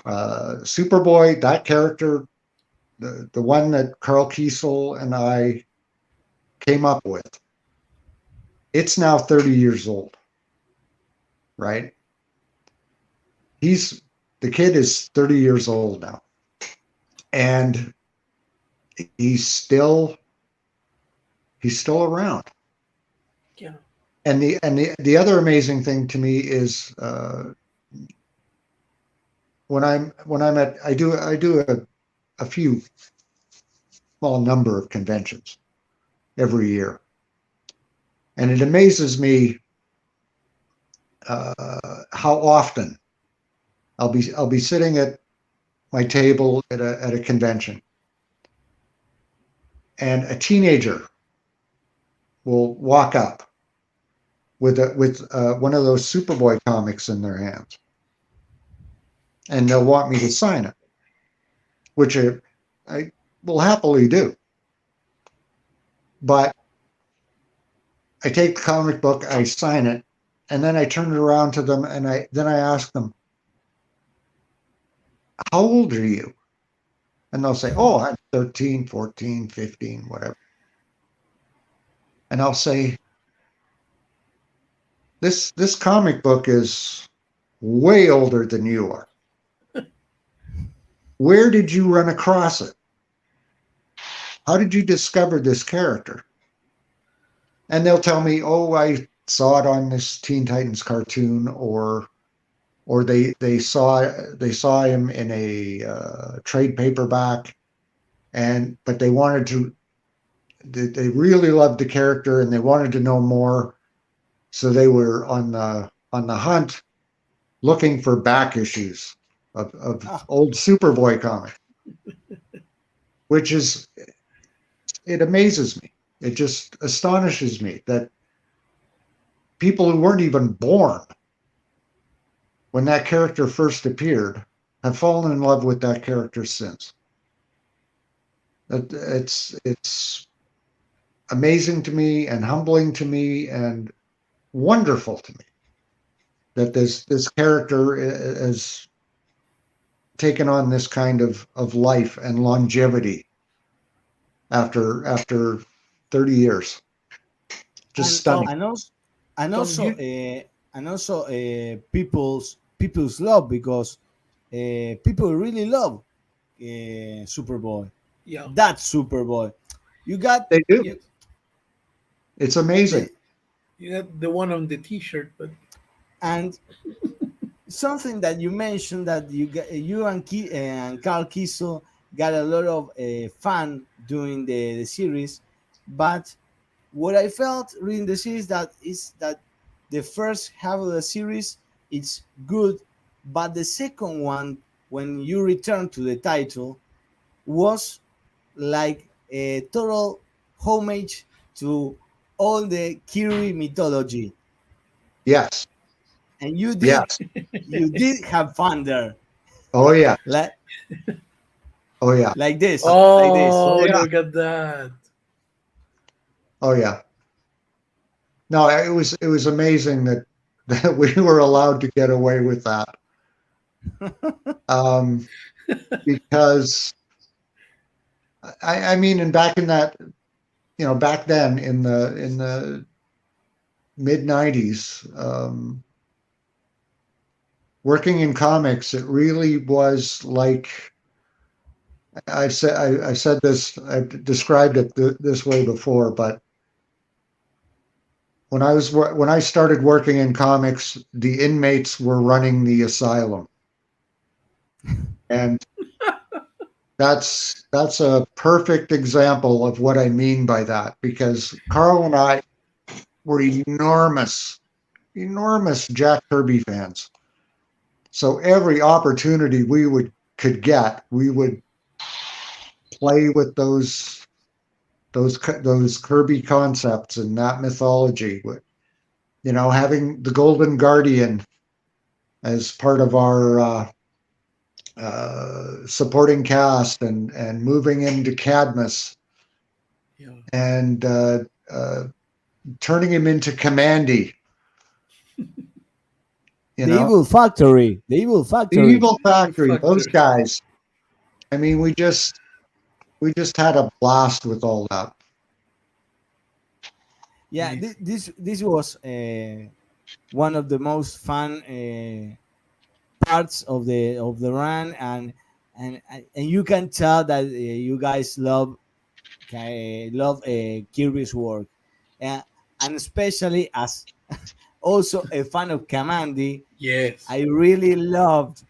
Superboy, that character, the one that Carl Kiesel and I came up with, it's now 30 years old, right? The kid is 30 years old now, and he's still around. Yeah. And the other amazing thing to me is, when I'm at, I do a few small number of conventions every year, and it amazes me how often I'll be sitting at my table at a convention, and a teenager will walk up with one of those Superboy comics in their hands, and they'll want me to sign it, which I will happily do. But I take the comic book, I sign it, and then I turn it around to them, and I ask them, "How old are you?" And they'll say, "Oh, I'm 13, 14, 15, whatever." And I'll say, this comic book is way older than you are. Where did you run across it? How did you discover this character? And they'll tell me, "Oh, I saw it on this Teen Titans cartoon," or they saw him in a trade paperback, but they wanted to. They really loved the character and they wanted to know more, so they were on the hunt, looking for back issues of old Superboy comics, which is, it amazes me. It just astonishes me that people who weren't even born when that character first appeared have fallen in love with that character since. It's amazing to me and humbling to me and wonderful to me that this character has taken on this kind of life and longevity after 30 years. Just stunning. And also people's love, because people really love Superboy. Yeah, That's Superboy. You got They do. It's amazing. you got the one on the T-shirt, but and something that you mentioned, that you and Carl Kiesel got a lot of fun doing the series, but what I felt reading the series is that the first half of the series it's good, but the second one, when you return to the title, was like a total homage to all the Kirby mythology, Yes. and you did Yes. you did have fun there. Oh yeah. Like Oh yeah. like this. oh, Like this. yeah. look at that! Oh yeah. No, it was amazing that we were allowed to get away with that. Because I mean, and back in that, back then in the mid 90s, working in comics, it really was like, I said this, I've described it this way before, but when I started working in comics, the inmates were running the asylum. And that's a perfect example of what I mean by that, because Carl and I were enormous Jack Kirby fans. So every opportunity we could get, we would play with those Kirby concepts and that mythology. Having the Golden Guardian as part of our supporting cast, and moving into Cadmus, and turning him into Commandy. The Evil Factory. The Evil Factory. Those guys. I mean, we just had a blast with all that. Yeah, this was one of the most fun parts of the run, and you can tell that you guys love Kirby's work, and especially as also a fan of Kamandi. Yes, I really loved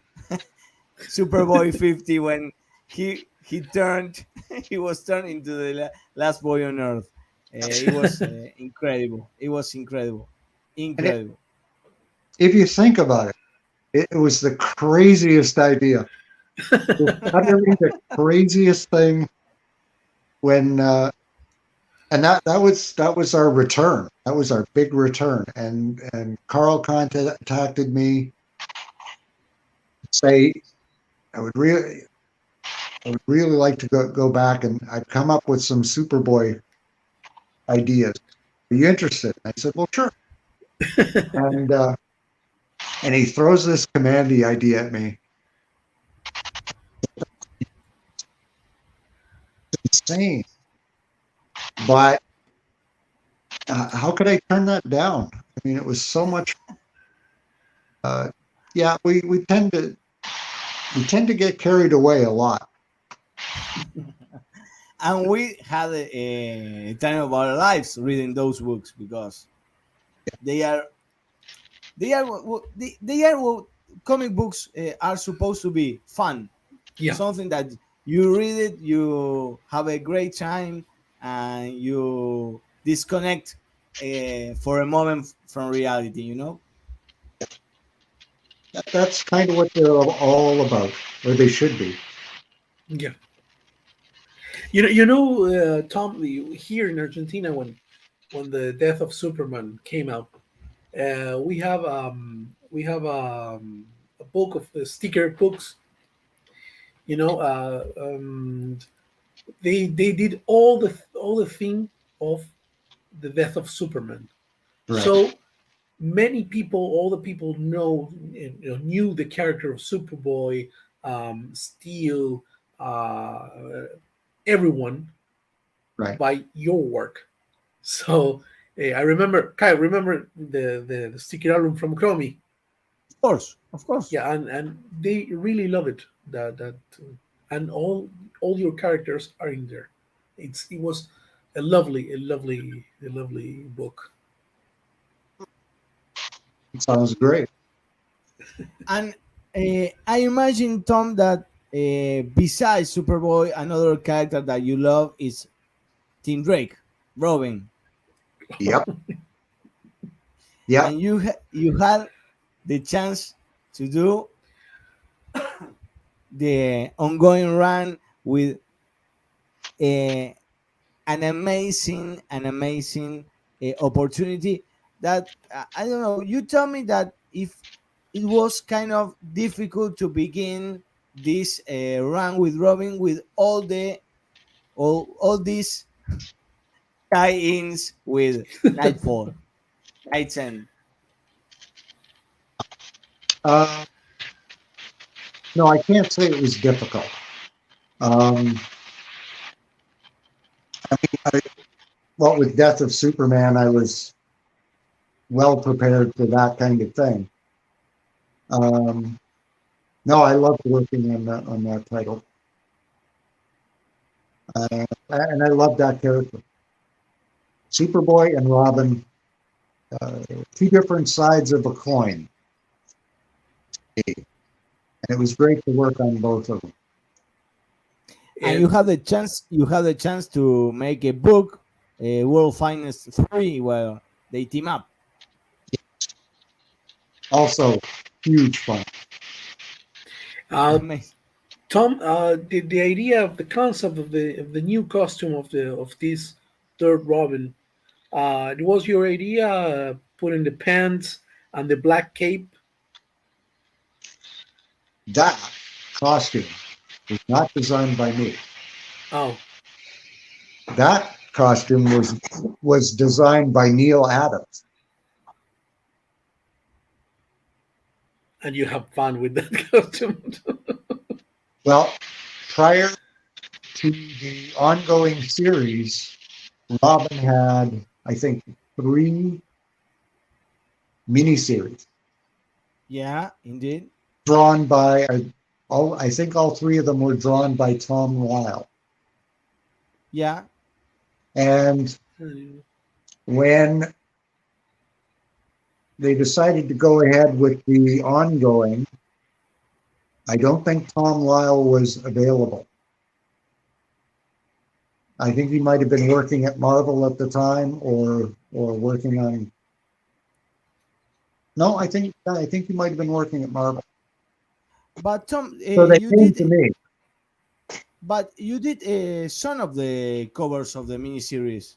Superboy 50 when he turned he was turned into the last boy on earth. It was incredible. It was incredible. If you think about it, It was the craziest idea. It was utterly the craziest thing when, and that was our return. That was our big return. And Carl contacted me, say, I would really like to go back, and I've come up with some Superboy ideas. Are you interested? I said, well, sure. And he throws this Commandy idea at me. It's insane. But how could I turn that down? I mean, it was so much. Yeah, we tend to get carried away a lot. And we had a time of our lives reading those books because they are comic books are supposed to be fun. Yeah. Something that you read it, you have a great time, and you disconnect for a moment from reality, you know? That's kind of what they're all about, or they should be. Yeah. Tom, here in Argentina, when the Death of Superman came out, we have a book of sticker books. They did all the thing of the Death of Superman. Right. So many people, all the people knew the character of Superboy, Steel, everyone, Right. by your work. So I remember, Kyle, the sticker album from Chromie. Of course. Yeah, and they really love it. That and all your characters are in there. It was a lovely book. It sounds great. And I imagine, Tom, that besides Superboy, another character that you love is Tim Drake, Robin. Yep. Yeah. And you had the chance to do the ongoing run with an amazing opportunity that I don't know. You tell me that if it was kind of difficult to begin this run with Robin with all these tie-ins with Nightfall, Night's End. No, I can't say it was difficult. Well, with Death of Superman, I was well prepared for that kind of thing. No, I loved working on that title, and I loved that character. Superboy and Robin, two different sides of a coin, and it was great to work on both of them. And you had the chance to make a book, World Finest 3, where they team up. Also, huge fun. Tom, the idea of the concept of the new costume of this third Robin, it was your idea, putting the pants and the black cape? That costume was not designed by me. Oh. That costume was designed by Neil Adams. And you have fun with that costume. Well, prior to the ongoing series, Robin had, I think, 3 miniseries. Yeah, indeed. Drawn by, I think all 3 of them were drawn by Tom Lyle. Yeah. And when they decided to go ahead with the ongoing, I don't think Tom Lyle was available. I think he might have been working at Marvel at the time, or working on No, I think you might have been working at Marvel. But Tom, So they you came did, to me. but you did some of the covers of the miniseries.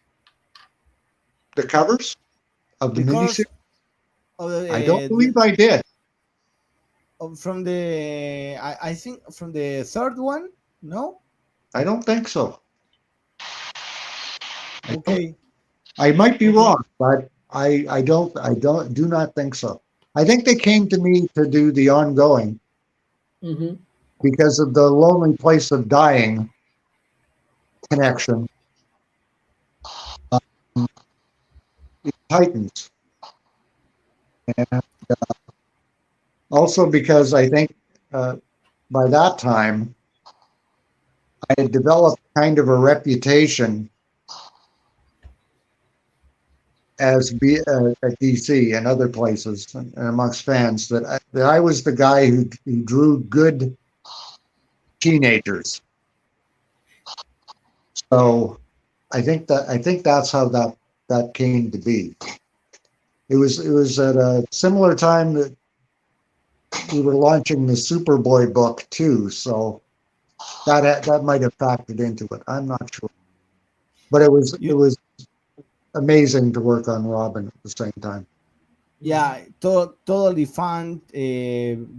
The covers of the The covers miniseries. of I don't believe I did. from the I think from the third one. No. I don't think so. Okay. I might be Okay. wrong, but I do not think so. I think they came to me to do the ongoing Mm-hmm. because of the lonely place of dying connection. Titans, and also because I think by that time I had developed kind of a reputation as at DC and other places and amongst fans that I was the guy who drew good teenagers. So I think that's how that came to be. It was at a similar time that we were launching the Superboy book too, so that might have factored into it. I'm not sure, but it was amazing to work on Robin at the same time. Yeah, totally fun,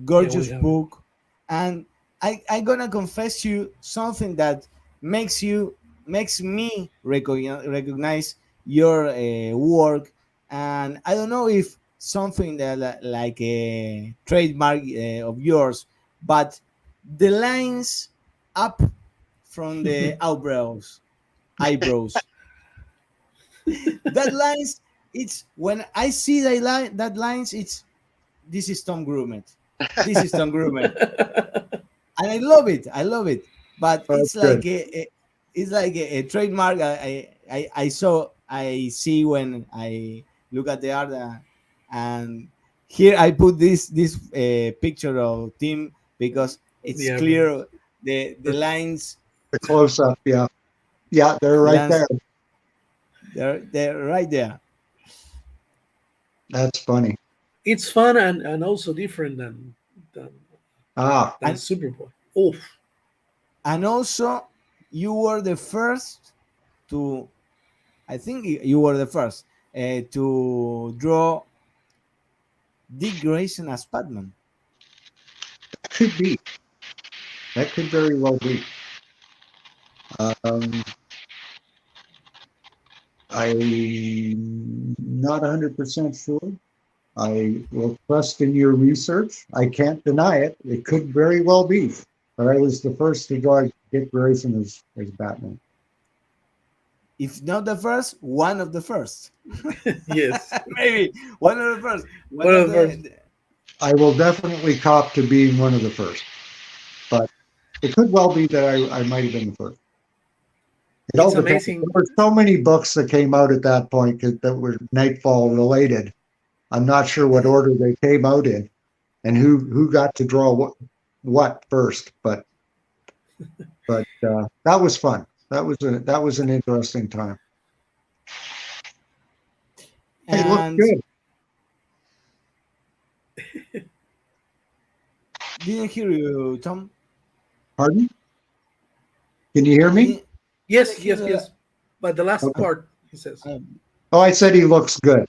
gorgeous book, and I gonna confess you something that makes me recognize your work, and I don't know if something that like a trademark of yours, but the lines up from the eyebrows. That lines, it's when I see that lines, it's this is Tom Grummett. This is Tom Grummett. And I love it. I love it. But it's like it's like a trademark. I see when I look at the art, and here I put this picture of Tim because it's clear the lines. The close up, yeah, they're right there. They're right there. That's funny. It's fun and also different than Superboy. Oof. And also, you were the first to, I think you were the first to draw Dick Grayson as Batman. That could be. That could very well be. I'm not 100% sure. I will trust in your research. I can't deny it. It could very well be. But I was the first to draw Dick Grayson as Batman. If not the first, one of the first. Yes. Maybe one of the first. One of the first. I will definitely cop to being one of the first. But it could well be that I might have been the first. It's amazing. There were so many books that came out at that point that were Nightfall related. I'm not sure what order they came out in and who got to draw what first, but that was fun. That was an interesting time. Hey, look good. Didn't hear you, Tom. Pardon? Can you hear me? Yes. But the last part, he says. I said he looks good.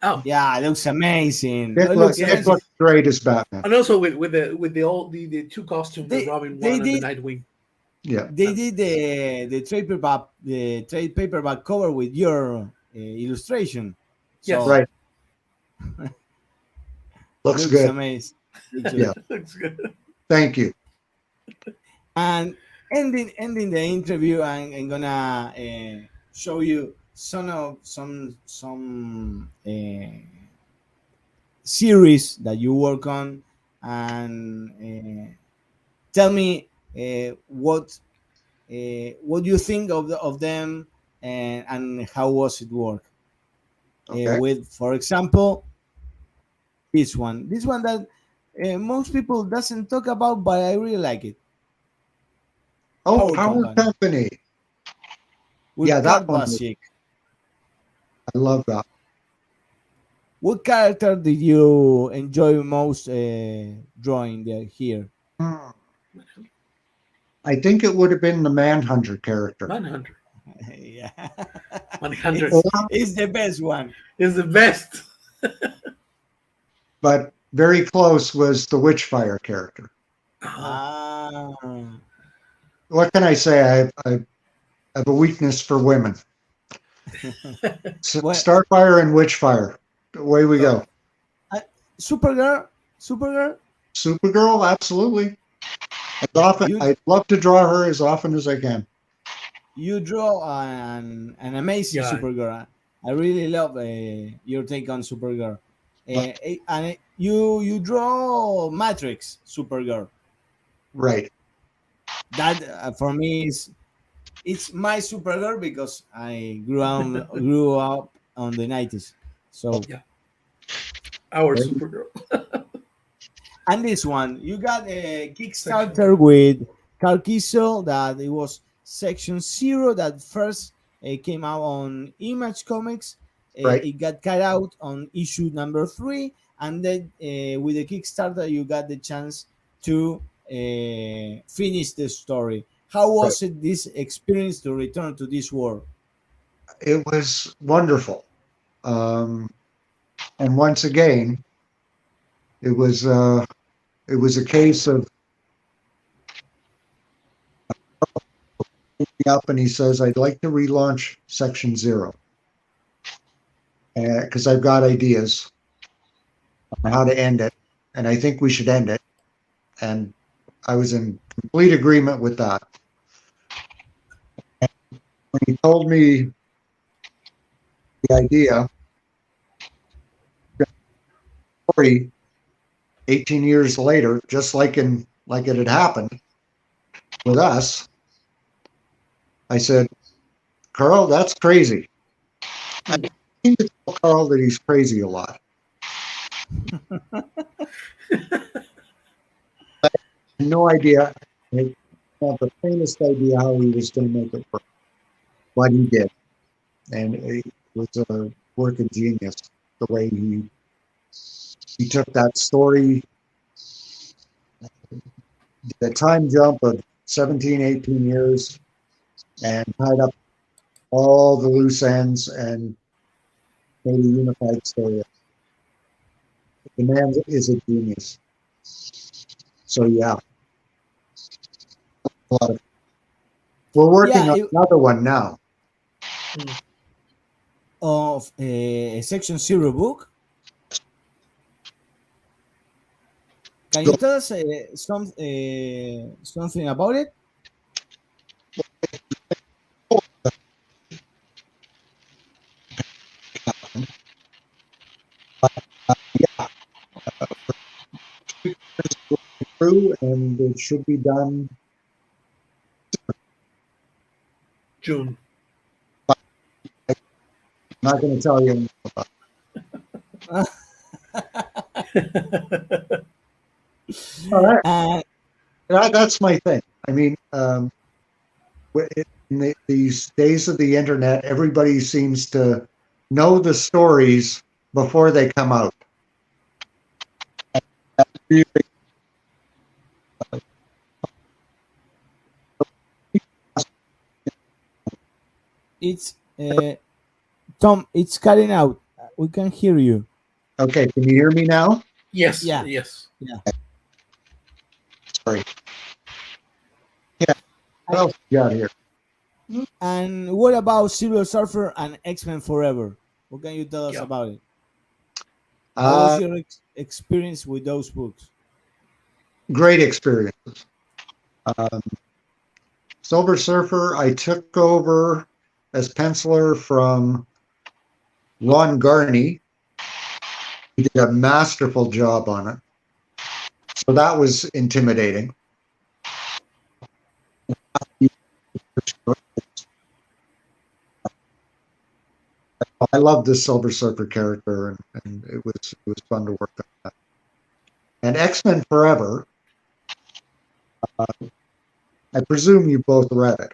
Oh, yeah, it looks amazing. It looks great as Batman. And also with the two costumes, the Robin one and the Nightwing. Yeah, they did the trade paperback cover with your illustration. Yes, so, right. looks good. Amazing. Yeah, looks good. Thank you. And ending the interview, I'm gonna show you some series that you work on, and tell me what you think of them, and how was it work. Okay. With, for example, this one that most people doesn't talk about, but I really like it. Power Company. With yeah, that one. Basic. I love that. What character did you enjoy most drawing here? Hmm. I think it would have been the Manhunter character. Manhunter. Yeah, Manhunter it's the best one. is the best. But very close was the Witchfire character. Ah, What can I say? I have a weakness for women. What? Starfire and Witchfire. Away we go. Supergirl. Supergirl, absolutely. I'd love to draw her as often as I can. You draw an amazing Supergirl. I really love your take on Supergirl. And you draw Matrix Supergirl. Right. That for me it's my Supergirl because I grew up on the 90s. So yeah, our Supergirl. And this one, you got a Kickstarter with Carquizo that it was section 0 that first came out on Image Comics. Right. It got cut out on issue number 3, and then with the Kickstarter you got the chance to finish the story. How was it, this experience to return to this world? It was wonderful. And once again, it was a case of up, and he says, "I'd like to relaunch Section 0 because I've got ideas on how to end it, and I think we should end it." And I was in complete agreement with that. And when he told me the idea, 18 years later, just like it had happened with us, I said, "Carl, that's crazy." I seem to tell Carl that he's crazy a lot. I had no idea. I had the faintest idea how he was going to make it work. But he did. And it was a work of genius, the way he took that story, the time jump of 17, 18 years, and tied up all the loose ends and made a unified story. The man is a genius. So yeah, we're working on another one now. Of a Section 0 book. Can you tell us something about it? Yeah. Through, and it should be done June. I'm not going to tell you anything about it. That's my thing. I mean, in these days of the internet, everybody seems to know the stories before they come out. It's Tom, it's cutting out. We can hear you. Okay, can you hear me now? Yes. Yeah. Yes. Yeah. Sorry. Yeah. What else you got here? And what about Silver Surfer and X-Men Forever? What can you tell us about it? How was your experience with those books? Great experiences. Silver Surfer, I took over as penciler from Ron Garney. He did a masterful job on it. So that was intimidating. I love this Silver Surfer character, and it was fun to work on that. And X-Men Forever, I presume you both read it.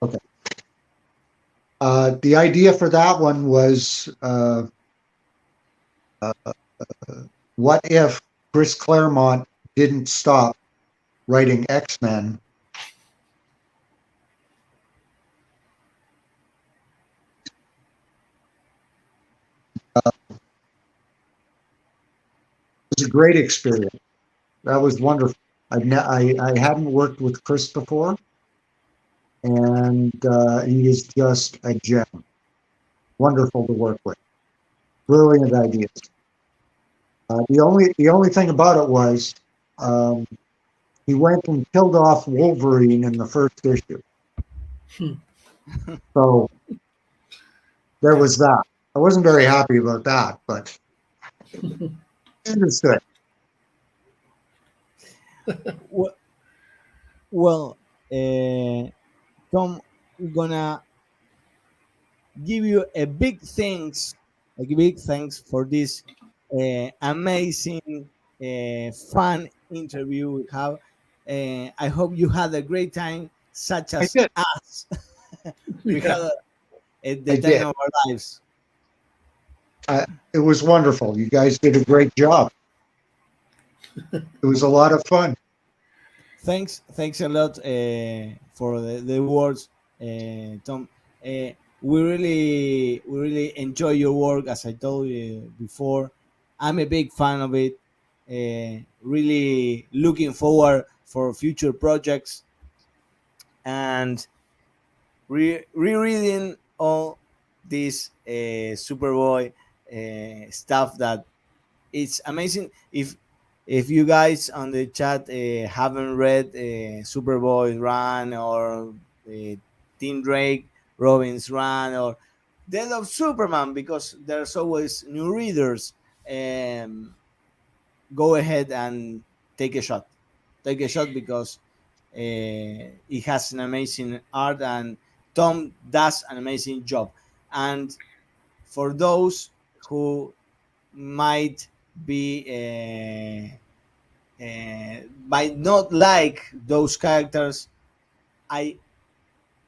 Okay. The idea for that one was, what if Chris Claremont didn't stop writing X-Men? It was a great experience. That was wonderful. I hadn't worked with Chris before, and he is just a gem. Wonderful to work with. Brilliant ideas. The only thing about it was, he went and killed off Wolverine in the first issue. So there was that. I wasn't very happy about that, but understood. Well, Tom, we're gonna give you a big thanks for this amazing, fun interview we have. I hope you had a great time, such I as did. us. We Yeah. had at I the did. time of our lives. It was wonderful. You guys did a great job. It was a lot of fun. Thanks a lot for the words, Tom. We really enjoy your work, as I told you before. I'm a big fan of it. Really looking forward for future projects, and rereading all this Superboy stuff that it's amazing. If you guys on the chat haven't read Superboy Run or Tim Drake Robin's Run or Death of Superman, because there's always new readers, go ahead and take a shot. Take a shot because it has an amazing art, and Tom does an amazing job. And for those who might be might not like those characters, I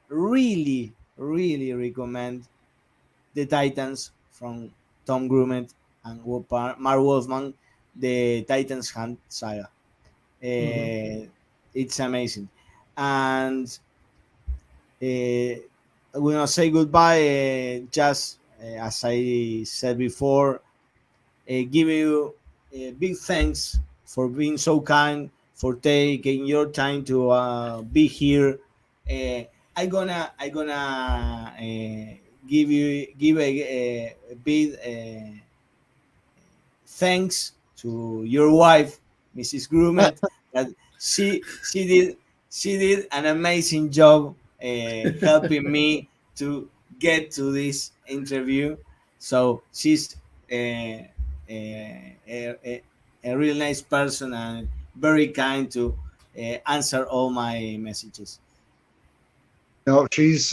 really recommend the Titans from Tom Grummett and Mark Wolfman, the Titans Hunt saga. It's amazing, and we're gonna say goodbye. Just as I said before, give you big thanks for being so kind, for taking your time to be here. I gonna give a big thanks to your wife, Mrs. Grummett, that she did an amazing job helping me to get to this interview. So she's a real nice person and very kind to answer all my messages. No, she's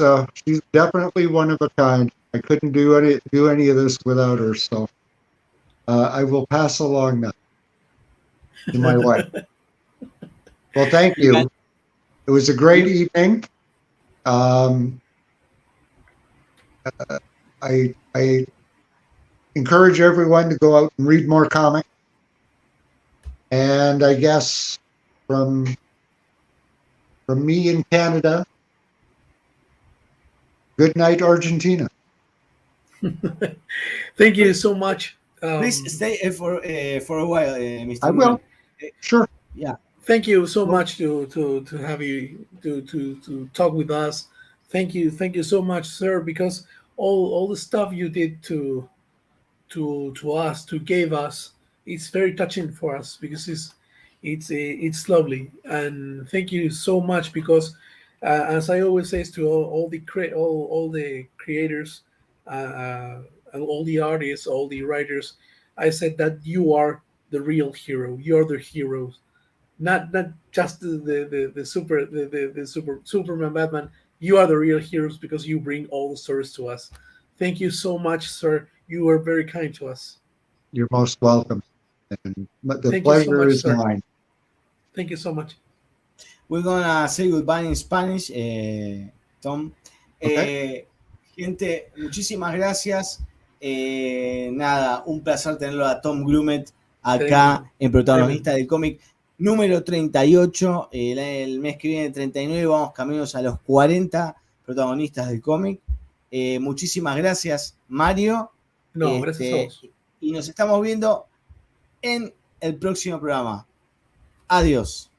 definitely one of a kind. I couldn't do any of this without her. So I will pass along that to my wife. Well, thank you. It was a great evening. I encourage everyone to go out and read more comics. And I guess from me in Canada, good night, Argentina. Thank you so much. Please stay for a while, Mr. I will. Sure. Yeah. Thank you so much to have you to talk with us. Thank you so much, sir, because all the stuff you did to us, to gave us, it's very touching for us because it's lovely. And thank you so much because as I always say to all the creators, and all the artists, all the writers, I said that you are the real hero. You're the heroes, not just the Superman, Batman. You are the real heroes because you bring all the stories to us. Thank you so much, sir. You are very kind to us. You're most welcome. And the Thank you so pleasure much, is sir. mine. Thank you so much. We're gonna say goodbye in Spanish, Tom. Okay. Gente, muchísimas gracias. Nada, un placer tenerlo a Tom Grummett acá en Protagonista del cómic número 38. El mes que viene, 39, vamos caminos a los 40 protagonistas del cómic. Muchísimas gracias, Mario. No, gracias a vos. Y nos estamos viendo en el próximo programa. Adiós.